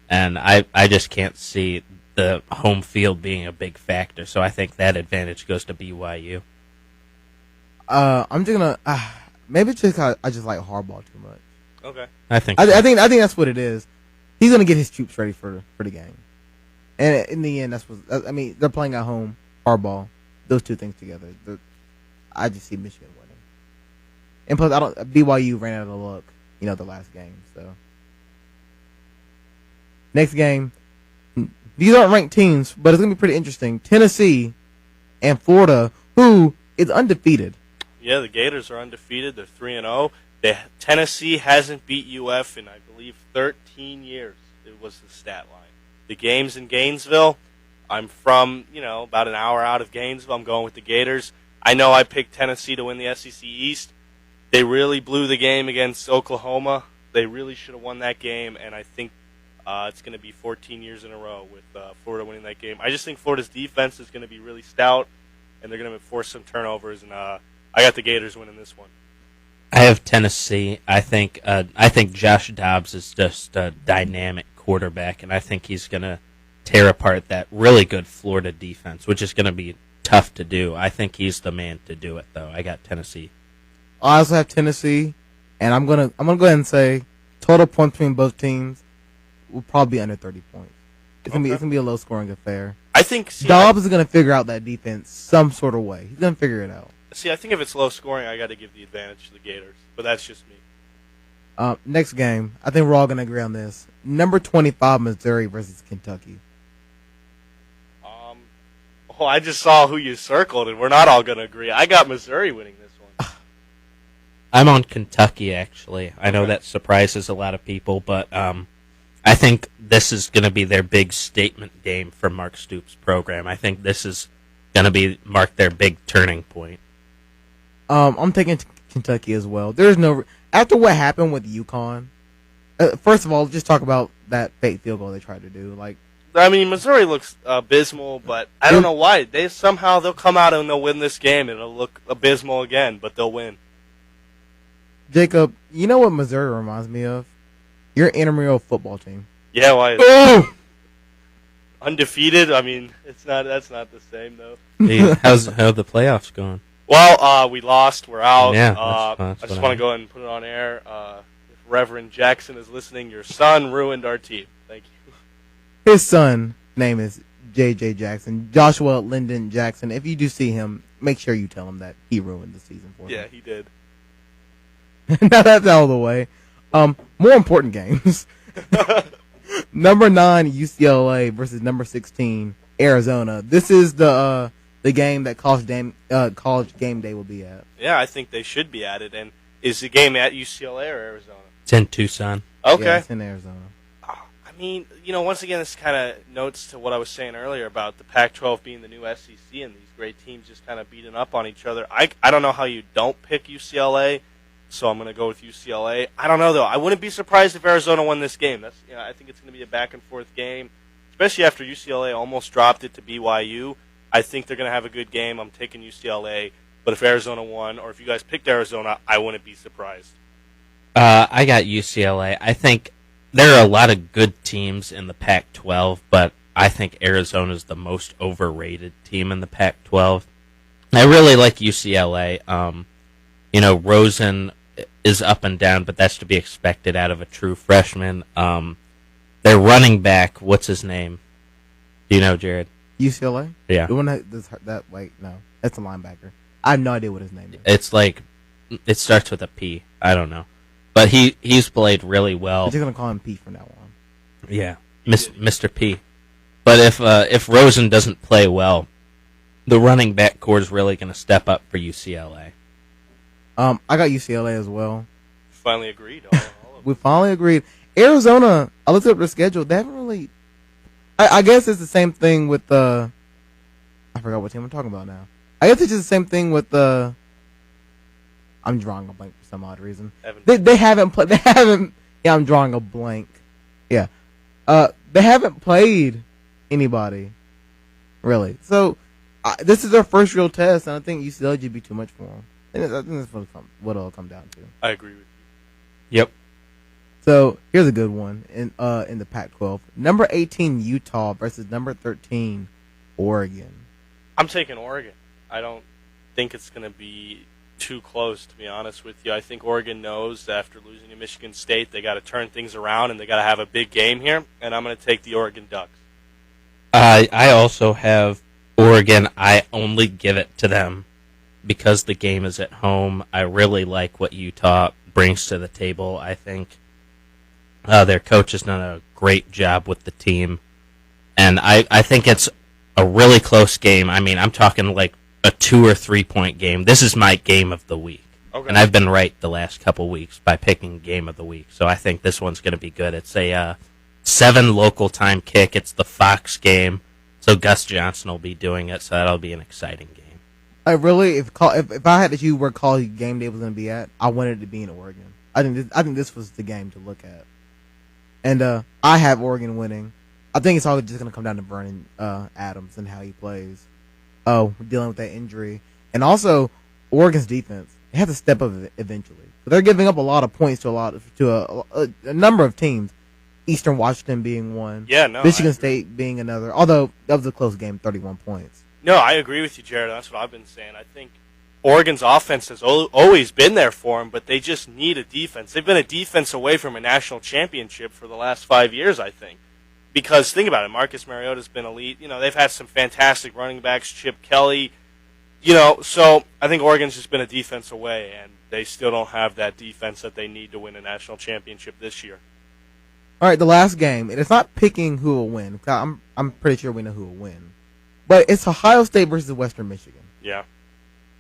And I just can't see the home field being a big factor, so I think that advantage goes to BYU. I'm just gonna maybe it's just 'cause I just like Harbaugh too much. Okay, I think that's what it is. He's gonna get his troops ready for the game, and in the end, that's what I mean. They're playing at home. Harbaugh, those two things together. I just see Michigan winning, and plus BYU ran out of luck, the last game. So next game. These aren't ranked teams, but it's going to be pretty interesting. Tennessee and Florida, who is undefeated. Yeah, the Gators are undefeated. They're 3-0. Tennessee hasn't beat UF in, I believe, 13 years. It was the stat line. The game's in Gainesville. I'm from, about an hour out of Gainesville. I'm going with the Gators. I know I picked Tennessee to win the SEC East. They really blew the game against Oklahoma. They really should have won that game, and I think it's going to be 14 years in a row with Florida winning that game. I just think Florida's defense is going to be really stout, and they're going to force some turnovers. And I got the Gators winning this one. I have Tennessee. I think Josh Dobbs is just a dynamic quarterback, and I think he's going to tear apart that really good Florida defense, which is going to be tough to do. I think he's the man to do it, though. I got Tennessee. I also have Tennessee, and I'm gonna go ahead and say total points between both teams will probably be under 30 points. It's gonna be a low scoring affair. I think Dobbs is gonna figure out that defense some sort of way. He's gonna figure it out. See, I think if it's low scoring, I got to give the advantage to the Gators, but that's just me. Next game, I think we're all gonna agree on this. Number 25 Missouri versus Kentucky. I just saw who you circled, and we're not all gonna agree. I got Missouri winning this one. I'm on Kentucky, actually. I know that surprises a lot of people, but I think this is going to be their big statement game for Mark Stoops' program. I think this is going to mark their big turning point. I'm taking Kentucky as well. There's after what happened with UConn. First of all, just talk about that fake field goal they tried to do. Missouri looks abysmal, but I don't know why. They'll come out and they'll win this game, and it'll look abysmal again, but they'll win. Jacob, you know what Missouri reminds me of? Your intramural football team. Yeah, why? Undefeated. That's not the same though. Hey, how the playoffs going? Well, we lost. We're out. Yeah, I just want to go ahead and put it on air. If Reverend Jackson is listening, your son ruined our team. Thank you. His son name is J.J. Jackson, Joshua Lyndon Jackson. If you do see him, make sure you tell him that he ruined the season for him. Yeah, he did. Now that's out of the way. More important games. Number 9 UCLA versus number 16 Arizona. This is the game that college game day will be at. Yeah, I think they should be at it. And is the game at UCLA or Arizona? It's in Tucson. Okay. Yeah, it's in Arizona. Once again, this kind of notes to what I was saying earlier about the Pac-12 being the new SEC and these great teams just kind of beating up on each other. I don't know how you don't pick UCLA. So I'm going to go with UCLA. I don't know, though. I wouldn't be surprised if Arizona won this game. I think it's going to be a back-and-forth game, especially after UCLA almost dropped it to BYU. I think they're going to have a good game. I'm taking UCLA. But if Arizona won, or if you guys picked Arizona, I wouldn't be surprised. I got UCLA. I think there are a lot of good teams in the Pac-12, but I think Arizona's the most overrated team in the Pac-12. I really like UCLA. Rosen is up and down, but that's to be expected out of a true freshman. Their running back, what's his name? Do you know, Jared? UCLA? Yeah. The one no, that's a linebacker. I have no idea what his name is. It's it starts with a P. I don't know, but he's played really well. You're just gonna call him P from now on. Yeah, Mr. P. But if Rosen doesn't play well, the running back core is really going to step up for UCLA. I got UCLA as well. Finally agreed. All of We finally agreed. Arizona, I looked up their schedule. They haven't really. I guess it's the same thing with the. I forgot what team I'm talking about now. I guess it's just the same thing with the. I'm drawing a blank for some odd reason. They haven't played. They haven't. Yeah, I'm drawing a blank. Yeah, they haven't played anybody, really. So this is their first real test, and I think UCLA would be too much for them. I think that's what it'll come down to. I agree with you. Yep. So here's a good one in the Pac-12. Number 18 Utah versus number 13 Oregon. I'm taking Oregon. I don't think it's going to be too close, to be honest with you. I think Oregon knows that after losing to Michigan State, they got to turn things around and they got to have a big game here. And I'm going to take the Oregon Ducks. I also have Oregon. I only give it to them because the game is at home. I really like what Utah brings to the table. I think their coach has done a great job with the team. And I think it's a really close game. I mean, I'm talking like a 2 or 3 point game. This is my game of the week. Okay. And I've been right the last couple weeks by picking game of the week. So I think this one's going to be good. It's a 7 local time kick. It's the Fox game. So Gus Johnson will be doing it. So that'll be an exciting game. I really, if I had to choose where college game day was going to be at, I wanted it to be in Oregon. I think this was the game to look at. And I have Oregon winning. I think it's all just going to come down to Vernon Adams and how he plays. Dealing with that injury. And also, Oregon's defense, they have to step up eventually. But they're giving up a lot of points to a number of teams. Eastern Washington being one. Yeah, no. Michigan State being another. Although, that was a close game, 31 points. No, I agree with you, Jared. That's what I've been saying. I think Oregon's offense has always been there for them, but they just need a defense. They've been a defense away from a national championship for the last 5 years, I think. Because think about it, Marcus Mariota's been elite. You know, they've had some fantastic running backs, Chip Kelly. You know, so I think Oregon's just been a defense away, and they still don't have that defense that they need to win a national championship this year. All right, the last game, and it's not picking who will win. I'm pretty sure we know who will win. But it's Ohio State versus Western Michigan. Yeah.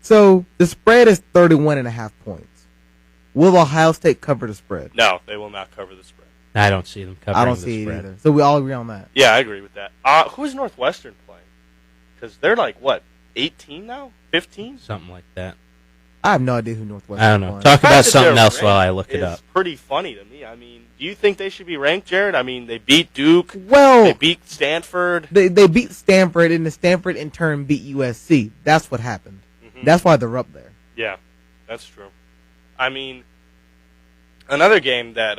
So the spread is 31.5 points. Will Ohio State cover the spread? No, they will not cover the spread. I don't see them covering the spread. I don't see it either. So we all agree on that. Yeah, I agree with that. Who is Northwestern playing? Because they're like, what, 18 now? 15? Something like that. I have no idea who Northwestern I don't know. playing. Talk about something else while I look it up. It's pretty funny to me. I mean, do you think they should be ranked, Jared? I mean, they beat Duke. Well, they beat Stanford. They beat Stanford, and the Stanford in turn beat USC. That's what happened. Mm-hmm. That's why they're up there. Yeah, that's true. I mean, another game that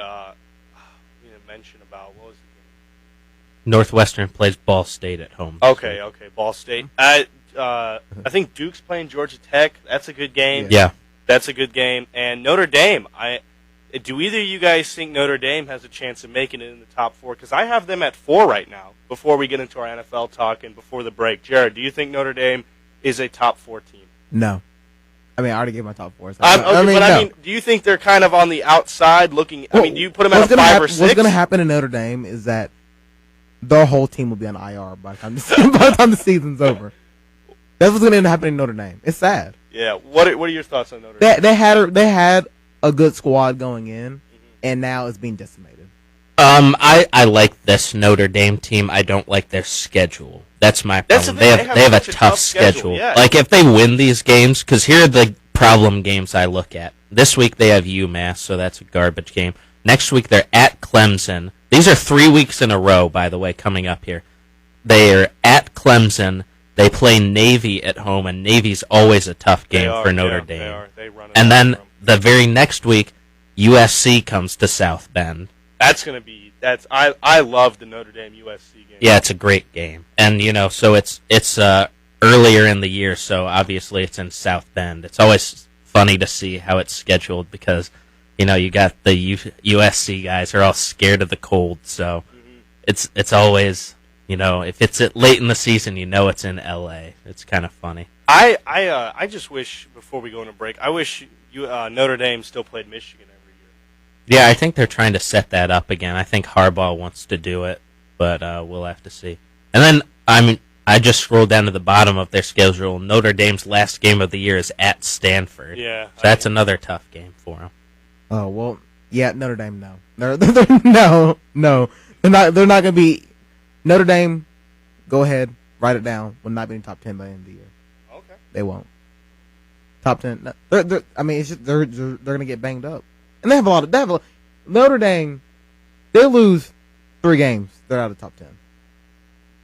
we didn't mention about, what was the game? Northwestern plays Ball State at home. Okay, Ball State. I think Duke's playing Georgia Tech. That's a good game. Yeah. That's a good game. And Notre Dame, do either of you guys think Notre Dame has a chance of making it in the top 4? Because I have them at 4 right now, before we get into our NFL talk and before the break. Jared, do you think Notre Dame is a top 4 team? No. I mean, I already gave my top 4. So I mean, do you think they're kind of on the outside looking? Well, I mean, do you put them at a 5 or 6? What's going to happen in Notre Dame is that their whole team will be on IR by the time the season's over. That's what's going to happen in Notre Dame. It's sad. Yeah. What are your thoughts on Notre Dame? They had a good squad going in, and now it's being decimated. I like this Notre Dame team. I don't like their schedule. That's my problem. They have a tough schedule. Yeah. Like, if they win these games, because here are the problem games I look at. This week they have UMass, so that's a garbage game. Next week they're at Clemson. These are 3 weeks in a row, by the way, coming up here. They are at Clemson. They play Navy at home, and Navy's always a tough game for Notre Dame. And then the very next week, USC comes to South Bend. That's going to be I love the Notre Dame USC game. Yeah, it's a great game. And so it's earlier in the year, so obviously it's in South Bend. It's always funny to see how it's scheduled because you got the USC guys are all scared of the cold, so it's always if it's late in the season, it's in LA. It's kind of funny. I just wish, before we go on a break, I wish Notre Dame still played Michigan every year. Yeah, I think they're trying to set that up again. I think Harbaugh wants to do it, but we'll have to see. And then I just scrolled down to the bottom of their schedule. Notre Dame's last game of the year is at Stanford. Yeah. So that's another tough game for them. Oh, well, yeah, Notre Dame, no. No. They're not going to be. Notre Dame, go ahead, write it down, will not be in the top 10 by the end of the year. Okay. They won't. Top 10. No, it's just they're going to get banged up. And they have a lot of. Notre Dame, they lose 3 games. They're out of the top 10.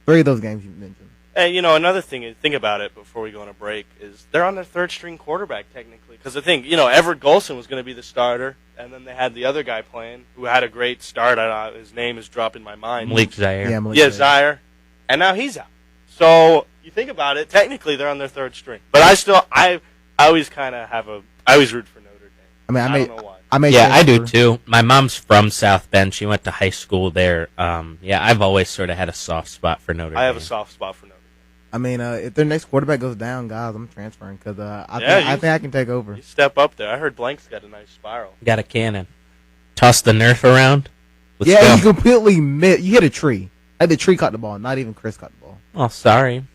3 of those games you mentioned. And, another thing, think about it before we go on a break, is they're on their third-string quarterback, technically. Because the thing, Everett Golson was going to be the starter, and then they had the other guy playing who had a great start. His name is dropping my mind. Malik Zaire. Yeah, Zaire. And now he's out. So, you think about it, technically they're on their third string. But I always kind of I always root for Notre Dame. I don't know why. I do too. My mom's from South Bend. She went to high school there. I've always sort of had a soft spot for Notre Dame. I have a soft spot for Notre Dame. If their next quarterback goes down, guys, I'm transferring because I think I can take over. You step up there. I heard Blank's got a nice spiral. Got a cannon. Toss the Nerf around. You completely missed. You hit a tree. Like the tree caught the ball. Not even Chris caught the ball. Oh, sorry.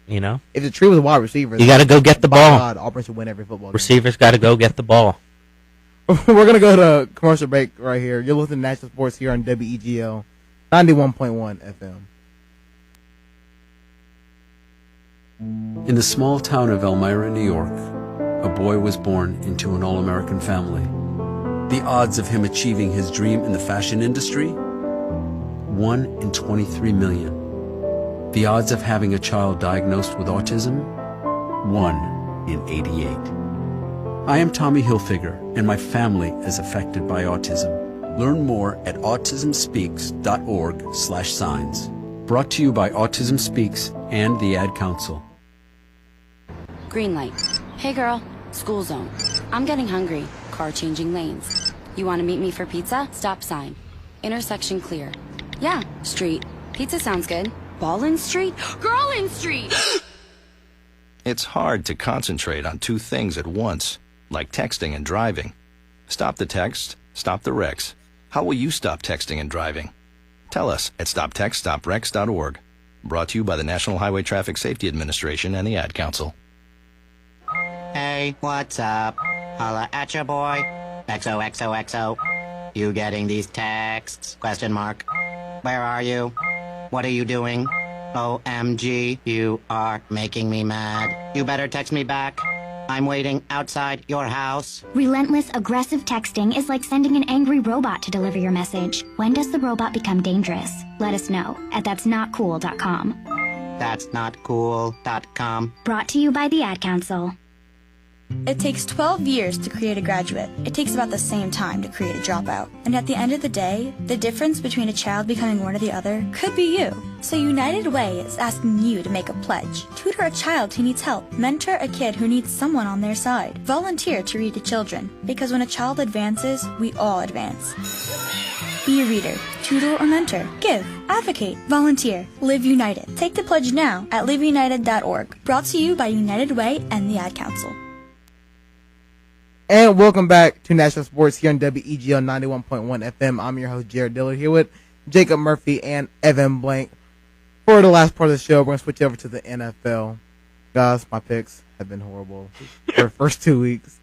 If the tree was a wide receiver, you got to go get the ball. God, Auburn should win every football game. Receivers got to go get the ball. We're going to go to commercial break right here. You're listening to National Sports here on WEGL 91.1 FM. In the small town of Elmira, New York, a boy was born into an all-American family. The odds of him achieving his dream in the fashion industry? 1 in 23 million. The odds of having a child diagnosed with autism? 1 in 88. I am Tommy Hilfiger, and my family is affected by autism. Learn more at autismspeaks.org/signs. Brought to you by Autism Speaks and the Ad Council. Green light. Hey girl, school zone. I'm getting hungry. Car changing lanes. You want to meet me for pizza? Stop sign. Intersection clear. Yeah, street. Pizza sounds good. Ball in street? Girl in street! It's hard to concentrate on 2 things at once, like texting and driving. Stop the text, stop the wrecks. How will you stop texting and driving? Tell us at stoptextstopwrecks.org. Brought to you by the National Highway Traffic Safety Administration and the Ad Council. Hey, what's up? Holla at ya, boy. XOXOXO. You getting these texts? Question mark. Where are you? What are you doing? OMG, you are making me mad. You better text me back. I'm waiting outside your house. Relentless, aggressive texting is like sending an angry robot to deliver your message. When does the robot become dangerous? Let us know at that'snotcool.com. That'snotcool.com. Brought to you by the Ad Council. It takes 12 years to create a graduate. It takes about the same time to create a dropout. And at the end of the day, the difference between a child becoming one or the other could be you. So United Way is asking you to make a pledge. Tutor a child who needs help. Mentor a kid who needs someone on their side. Volunteer to read to children. Because when a child advances, we all advance. Be a reader, tutor or mentor. Give, advocate, volunteer. Live United. Take the pledge now at liveunited.org. Brought to you by United Way and the Ad Council. And welcome back to National Sports here on WEGL 91.1 FM. I'm your host, Jared Dillard, here with Jacob Murphy and Evan Blank. For the last part of the show, we're going to switch over to the NFL. Guys, my picks have been horrible for the first 2 weeks.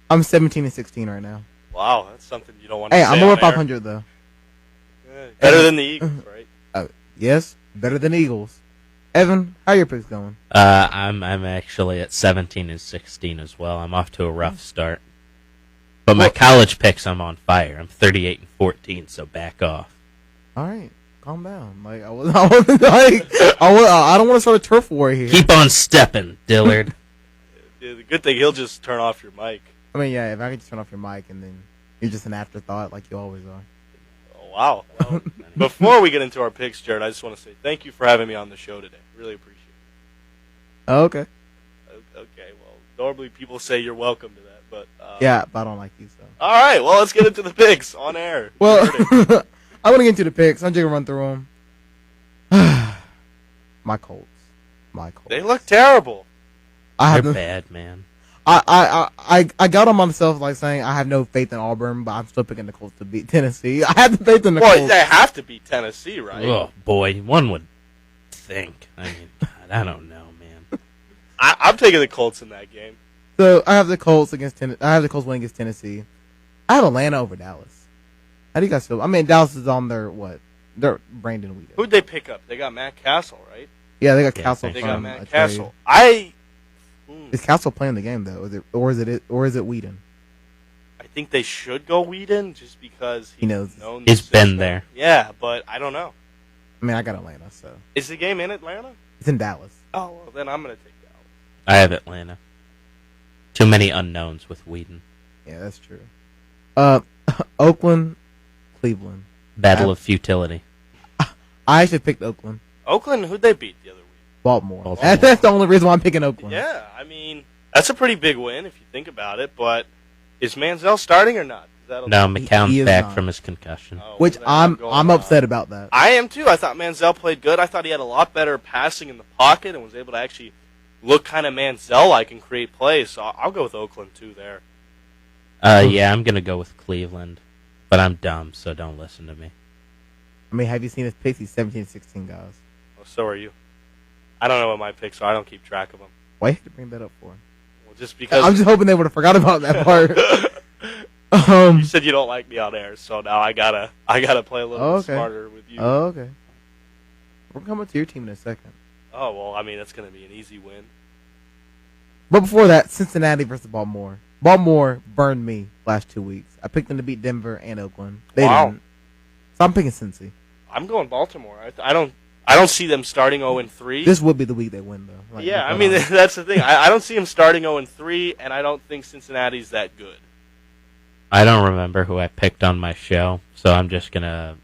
I'm 17-16 right now. Wow, that's something you don't want to say. Hey, I'm over 500, though. Better than the Eagles, right? Yes, better than Eagles. Evan, how are your picks going? I'm actually at 17-16 as well. I'm off to a rough start. But my college picks, I'm on fire. I'm 38-14, so back off. All right, calm down. Like I don't want to start a turf war here. Keep on stepping, Dillard. Yeah, the good thing, he'll just turn off your mic. I mean, yeah, if I could just turn off your mic and then you're just an afterthought like you always are. Oh, wow. Well, before we get into our picks, Jared, I just want to say thank you for having me on the show today. Really appreciate it. Oh, okay. Okay, well, normally people say you're welcome to that, but... yeah, but I don't like you, so... All right, well, let's get into the picks on air. Well, I want to get into the picks. I'm just going to run through them. My Colts. They look terrible. They're bad, man. I got on myself like saying I have no faith in Auburn, but I'm still picking the Colts to beat Tennessee. I have the faith in the Colts. Well, they have to beat Tennessee, right? Oh, boy, one would think. I mean, God. I don't know, man. I'm taking the Colts in that game. So I have the Colts I have the Colts winning against Tennessee. I have Atlanta over Dallas. How do you guys feel? I mean, Dallas is on their what? Their Brandon Weeden. Who'd they pick up? They got Matt Castle, right? Yeah, they got Castle. They from got Matt a Castle. Is Castle playing the game though? Or is it Weeden? I think they should go Weeden just because He knows. known He's the been system. there. Yeah, but I don't know. I mean, I got Atlanta, so Is the game in Atlanta? it's in Dallas. Oh, well, then I'm going to take Dallas. I have Atlanta. Too many unknowns with Whedon. Yeah, that's true. Oakland, Cleveland. Battle of futility. I actually picked Oakland. Oakland, who'd they beat the other week? Baltimore. That's the only reason why I'm picking Oakland. Yeah, I mean, that's a pretty big win if you think about it, but is Manziel starting or not? No, McCown's he is back not. from his concussion. Which I'm upset about that. I am too. I thought Manziel played good. I thought he had a lot better passing in the pocket and was able to actually look kind of Manziel-like and create plays. So I'll go with Oakland too there. Yeah, I'm gonna go with Cleveland, but I'm dumb, so don't listen to me. I mean, have you seen his picks? He's 17-16 guys. Well, so are you. I don't know what my picks are. I don't keep track of them. Why you have to bring that up for? Well, just because I'm just hoping they would have forgot about that part. You said you don't like me on air, so now I gotta play a little bit smarter with you. Oh, okay. We're coming to your team in a second. Oh well, I mean that's gonna be an easy win. But before that, Cincinnati versus Baltimore. Baltimore burned me last 2 weeks. I picked them to beat Denver and Oakland. They didn't. So I'm picking Cincy. I'm going Baltimore. I don't see them starting 0-3. This would be the week they win, though. Like, yeah, I mean that's the thing. I don't see them starting 0-3, and I don't think Cincinnati's that good. I don't remember who I picked on my show, so I'm just gonna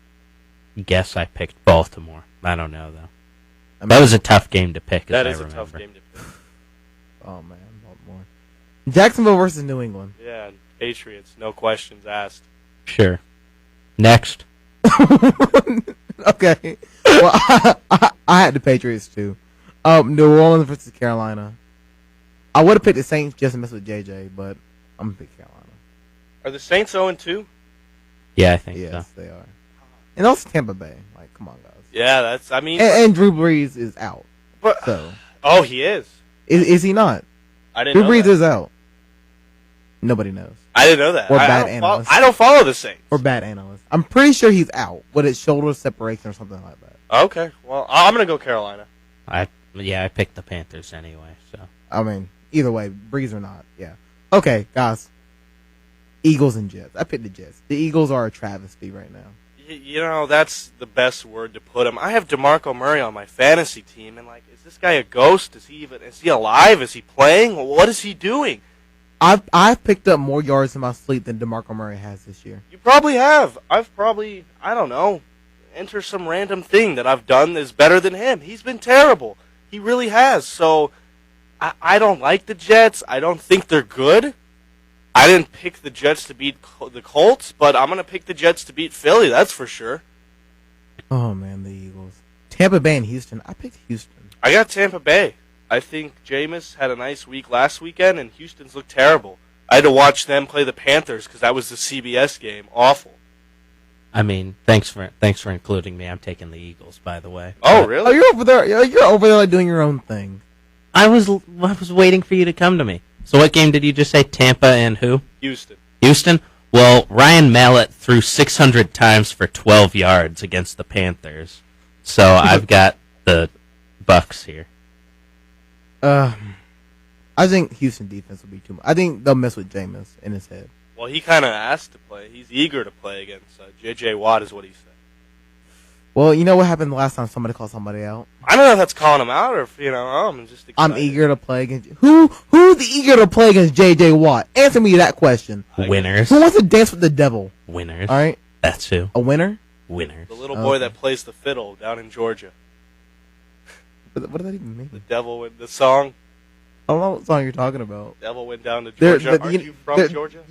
guess I picked Baltimore. I don't know though. That was a tough game to pick. That as is I a remember. tough game to pick. Oh man, Baltimore. Jacksonville versus New England. Yeah, Patriots, no questions asked. Sure. Next. Okay. Well, I had the Patriots too. New Orleans versus Carolina. I would have picked the Saints just to mess with JJ, but I'm gonna pick Carolina. Are the Saints 0-2? Yeah, I think Yes, so. they are. And also Tampa Bay. Like, come on, guys. Yeah, that's. I mean, And Drew Brees is out. but So oh, he is. is he not? I didn't. Drew know Brees that. is out. Nobody knows. I didn't know that. Or I bad don't follow, analysts. I don't follow the Saints. Or bad analysts. I'm pretty sure he's out with his shoulder separation or something like that. Okay, well, I'm gonna go Carolina. I picked the Panthers anyway. So I mean, either way, Brees or not, yeah. Okay, guys. Eagles and Jets. I picked the Jets. The Eagles are a travesty right now. You know, that's the best word to put him. I have DeMarco Murray on my fantasy team, and like, is this guy a ghost? Is he alive? Is he playing? What is he doing? I've picked up more yards in my sleep than DeMarco Murray has this year. You probably have. I've probably, I don't know, enter some random thing that I've done is better than him. He's been terrible. He really has. So I don't like the Jets. I don't think they're good. I didn't pick the Jets to beat the Colts, but I'm going to pick the Jets to beat Philly, that's for sure. Oh, man, the Eagles. Tampa Bay and Houston. I picked Houston. I got Tampa Bay. I think Jameis had a nice week last weekend, and Houston's looked terrible. I had to watch them play the Panthers because that was the CBS game. Awful. I mean, thanks for including me. I'm taking the Eagles, by the way. Oh, really? Oh, you're over there. You're over there like, doing your own thing. I was waiting for you to come to me. So what game did you just say? Tampa and who? Houston. Houston? Well, Ryan Mallett threw 600 times for 12 yards against the Panthers. So I've got the Bucks here. I think Houston defense will be too much. I think they'll mess with Jameis in his head. Well, he kind of asked to play. He's eager to play against J.J. Watt is what he said. Well, you know what happened the last time somebody called somebody out? I don't know if that's calling him out or if, I'm just excited. I'm eager to play against you. Who's eager to play against J.J. Watt? Answer me that question. Winners. Who wants to dance with the devil? Winners. All right. That's who. A winner? Winners. The little boy that plays the fiddle down in Georgia. What does that even mean? The devil went, the song. I don't know what song you're talking about. Devil went down to Georgia. Aren't you from Georgia?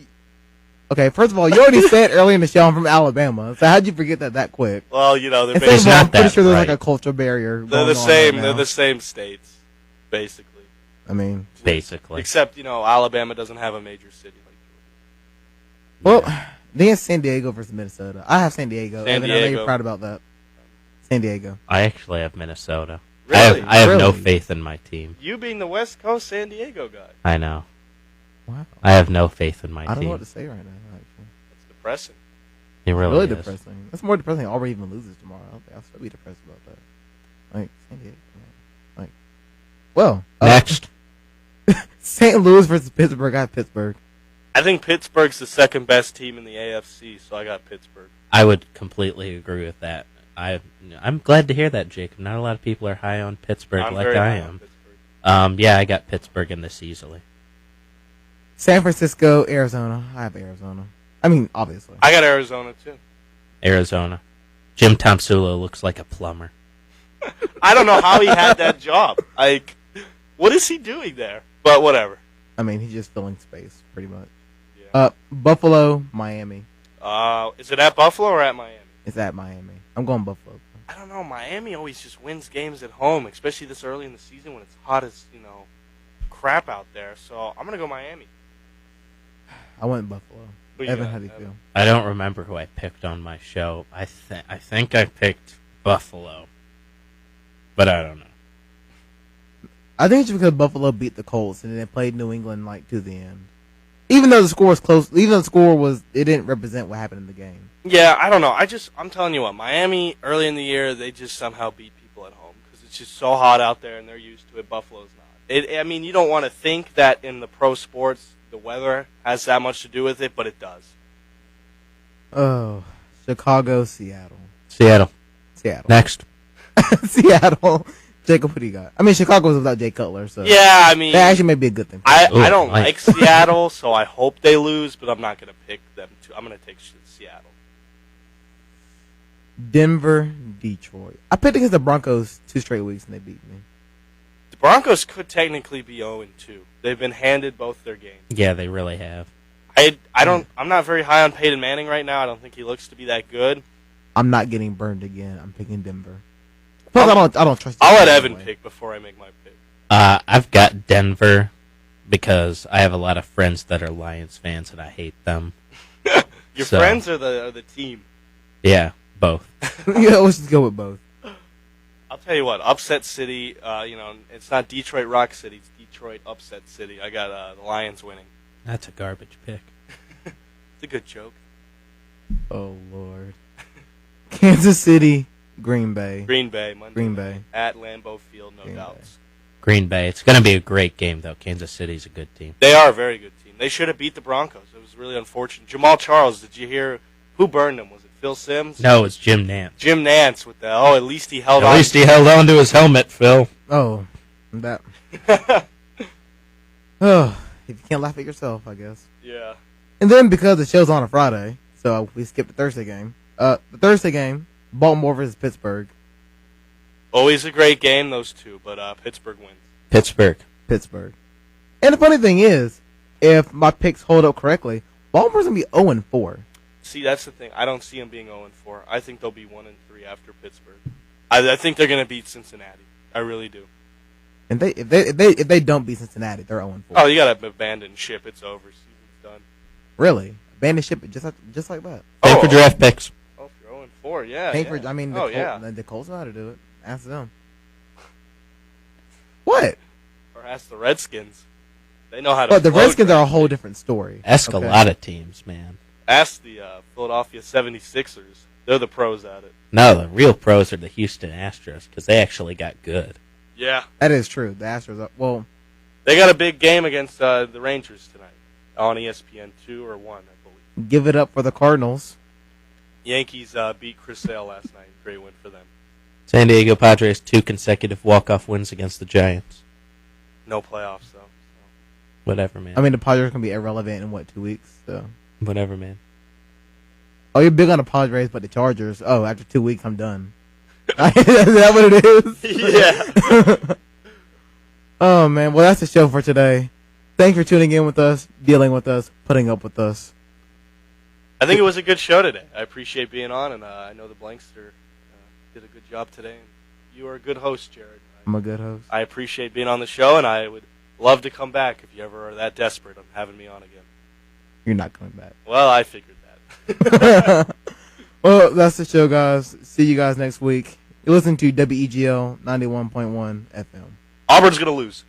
Okay, first of all, you already said earlier in the show I'm from Alabama. So how'd you forget that quick? Well, they're and basically second of all, I'm pretty sure there's like a cultural barrier. They're the same. They're the same states, basically. I mean, basically. Except Alabama doesn't have a major city like Georgia. Well, then San Diego versus Minnesota. I have San Diego. San I know you're Diego. proud about that. San Diego. I actually have Minnesota. Really? I have no Really? faith in my team. You being the West Coast San Diego guy. I know. Wow. I have no faith in my I don't team. know what to say right now. Actually, It's depressing. It really is. depressing. That's more depressing. Auburn even loses tomorrow. I'll still be depressed about that. Like San Diego. Like, well, Next. St. Louis versus Pittsburgh. I have Pittsburgh. I think Pittsburgh's the second best team in the AFC, so I got Pittsburgh. I would completely agree with that. I'm glad to hear that, Jacob. Not a lot of people are high on Pittsburgh I'm like very I high on am. Pittsburgh. Yeah, I got Pittsburgh in this easily. San Francisco, Arizona. I have Arizona. I mean, obviously. I got Arizona too. Arizona. Jim Tomsula looks like a plumber. I don't know how he had that job. Like, what is he doing there? But whatever. I mean, he's just filling space, pretty much. Yeah. Buffalo, Miami. Is it at Buffalo or at Miami? It's at Miami. I'm going Buffalo. I don't know. Miami always just wins games at home, especially this early in the season when it's hot as, crap out there. So I'm going to go Miami. I went Buffalo. Who you Evan, got, how do you Evan? feel? I don't remember who I picked on my show. I think I picked Buffalo, but I don't know. I think it's because Buffalo beat the Colts and then they played New England to the end. Even though the score was close, it didn't represent what happened in the game. Yeah, I don't know. I'm telling you what, Miami early in the year they just somehow beat people at home because it's just so hot out there and they're used to it. Buffalo's not. I mean, you don't want to think that in the pro sports the weather has that much to do with it, but it does. Oh, Chicago, Seattle. Seattle. Next. Seattle. Jacob, what do you got? I mean, Chicago was without Jay Cutler, so Yeah, I mean, that actually may be a good thing. I don't like Seattle, so I hope they lose, but I'm not going to pick them. I'm going to take Seattle. Denver, Detroit. I picked against the Broncos 2 straight weeks and they beat me. The Broncos could technically be 0-2. They've been handed both their games. Yeah, they really have. I'm not very high on Peyton Manning right now. I don't think he looks to be that good. I'm not getting burned again. I'm picking Denver. Plus, I don't trust. I'll let Evan pick before I make my pick. I've got Denver because I have a lot of friends that are Lions fans and I hate them. Your friends or the team? Yeah, both. Yeah, let's just go with both. I'll tell you what, upset city. It's not Detroit Rock City. It's Detroit Upset City. I got the Lions winning. That's a garbage pick. It's a good joke. Oh Lord. Kansas City, Green Bay. Monday Green night Bay. At Lambeau Field, no doubts. Green Bay. It's going to be a great game, though. Kansas City's a good team. They are a very good team. They should have beat the Broncos. It was really unfortunate. Jamal Charles, did you hear who burned him? Was it Phil Simms? No, it's Jim Nance. Jim Nance with at least he held on. At least he held on to his helmet, Phil. Oh, that. Oh, if you can't laugh at yourself, I guess. Yeah. And then because the show's on a Friday, so we skipped the Thursday game. The Thursday game, Baltimore versus Pittsburgh. Always a great game, those two, but Pittsburgh wins. Pittsburgh. And the funny thing is, if my picks hold up correctly, Baltimore's going to be 0-4. See, that's the thing. I don't see them being 0-4. I think they'll be 1-3 after Pittsburgh. I think they're going to beat Cincinnati. I really do. And if they don't beat Cincinnati, they're 0-4. Oh, you got to abandon ship. It's over. Season's done. Really? Abandon ship just like that. Same for draft picks. Oh, if you're 0-4, yeah. I mean, the Colts know how to do it. Ask them. What? Or ask the Redskins. They know how to. But the Redskins are a whole different story. Ask a lot of teams, man. Ask the Philadelphia 76ers. They're the pros at it. No, the real pros are the Houston Astros because they actually got good. Yeah. That is true. The Astros are, well. They got a big game against the Rangers tonight on ESPN 2 or 1, I believe. Give it up for the Cardinals. Yankees beat Chris Sale last night. Great win for them. San Diego Padres 2 consecutive walk-off wins against the Giants. No playoffs, though. So. Whatever, man. I mean, the Padres can be irrelevant in 2 weeks? So. Whatever, man. Oh, you're big on the Padres, but the Chargers. Oh, after 2 weeks, I'm done. Is that what it is? Yeah. Oh, man. Well, that's the show for today. Thanks for tuning in with us, dealing with us, putting up with us. I think it was a good show today. I appreciate being on, and I know the Blankster did a good job today. And you are a good host, Jared. I'm a good host. I appreciate being on the show, and I would love to come back if you ever are that desperate on having me on again. You're not coming back. Well, I figured that. Well, that's the show, guys. See you guys next week. You listen to WEGL 91.1 FM. Auburn's going to lose.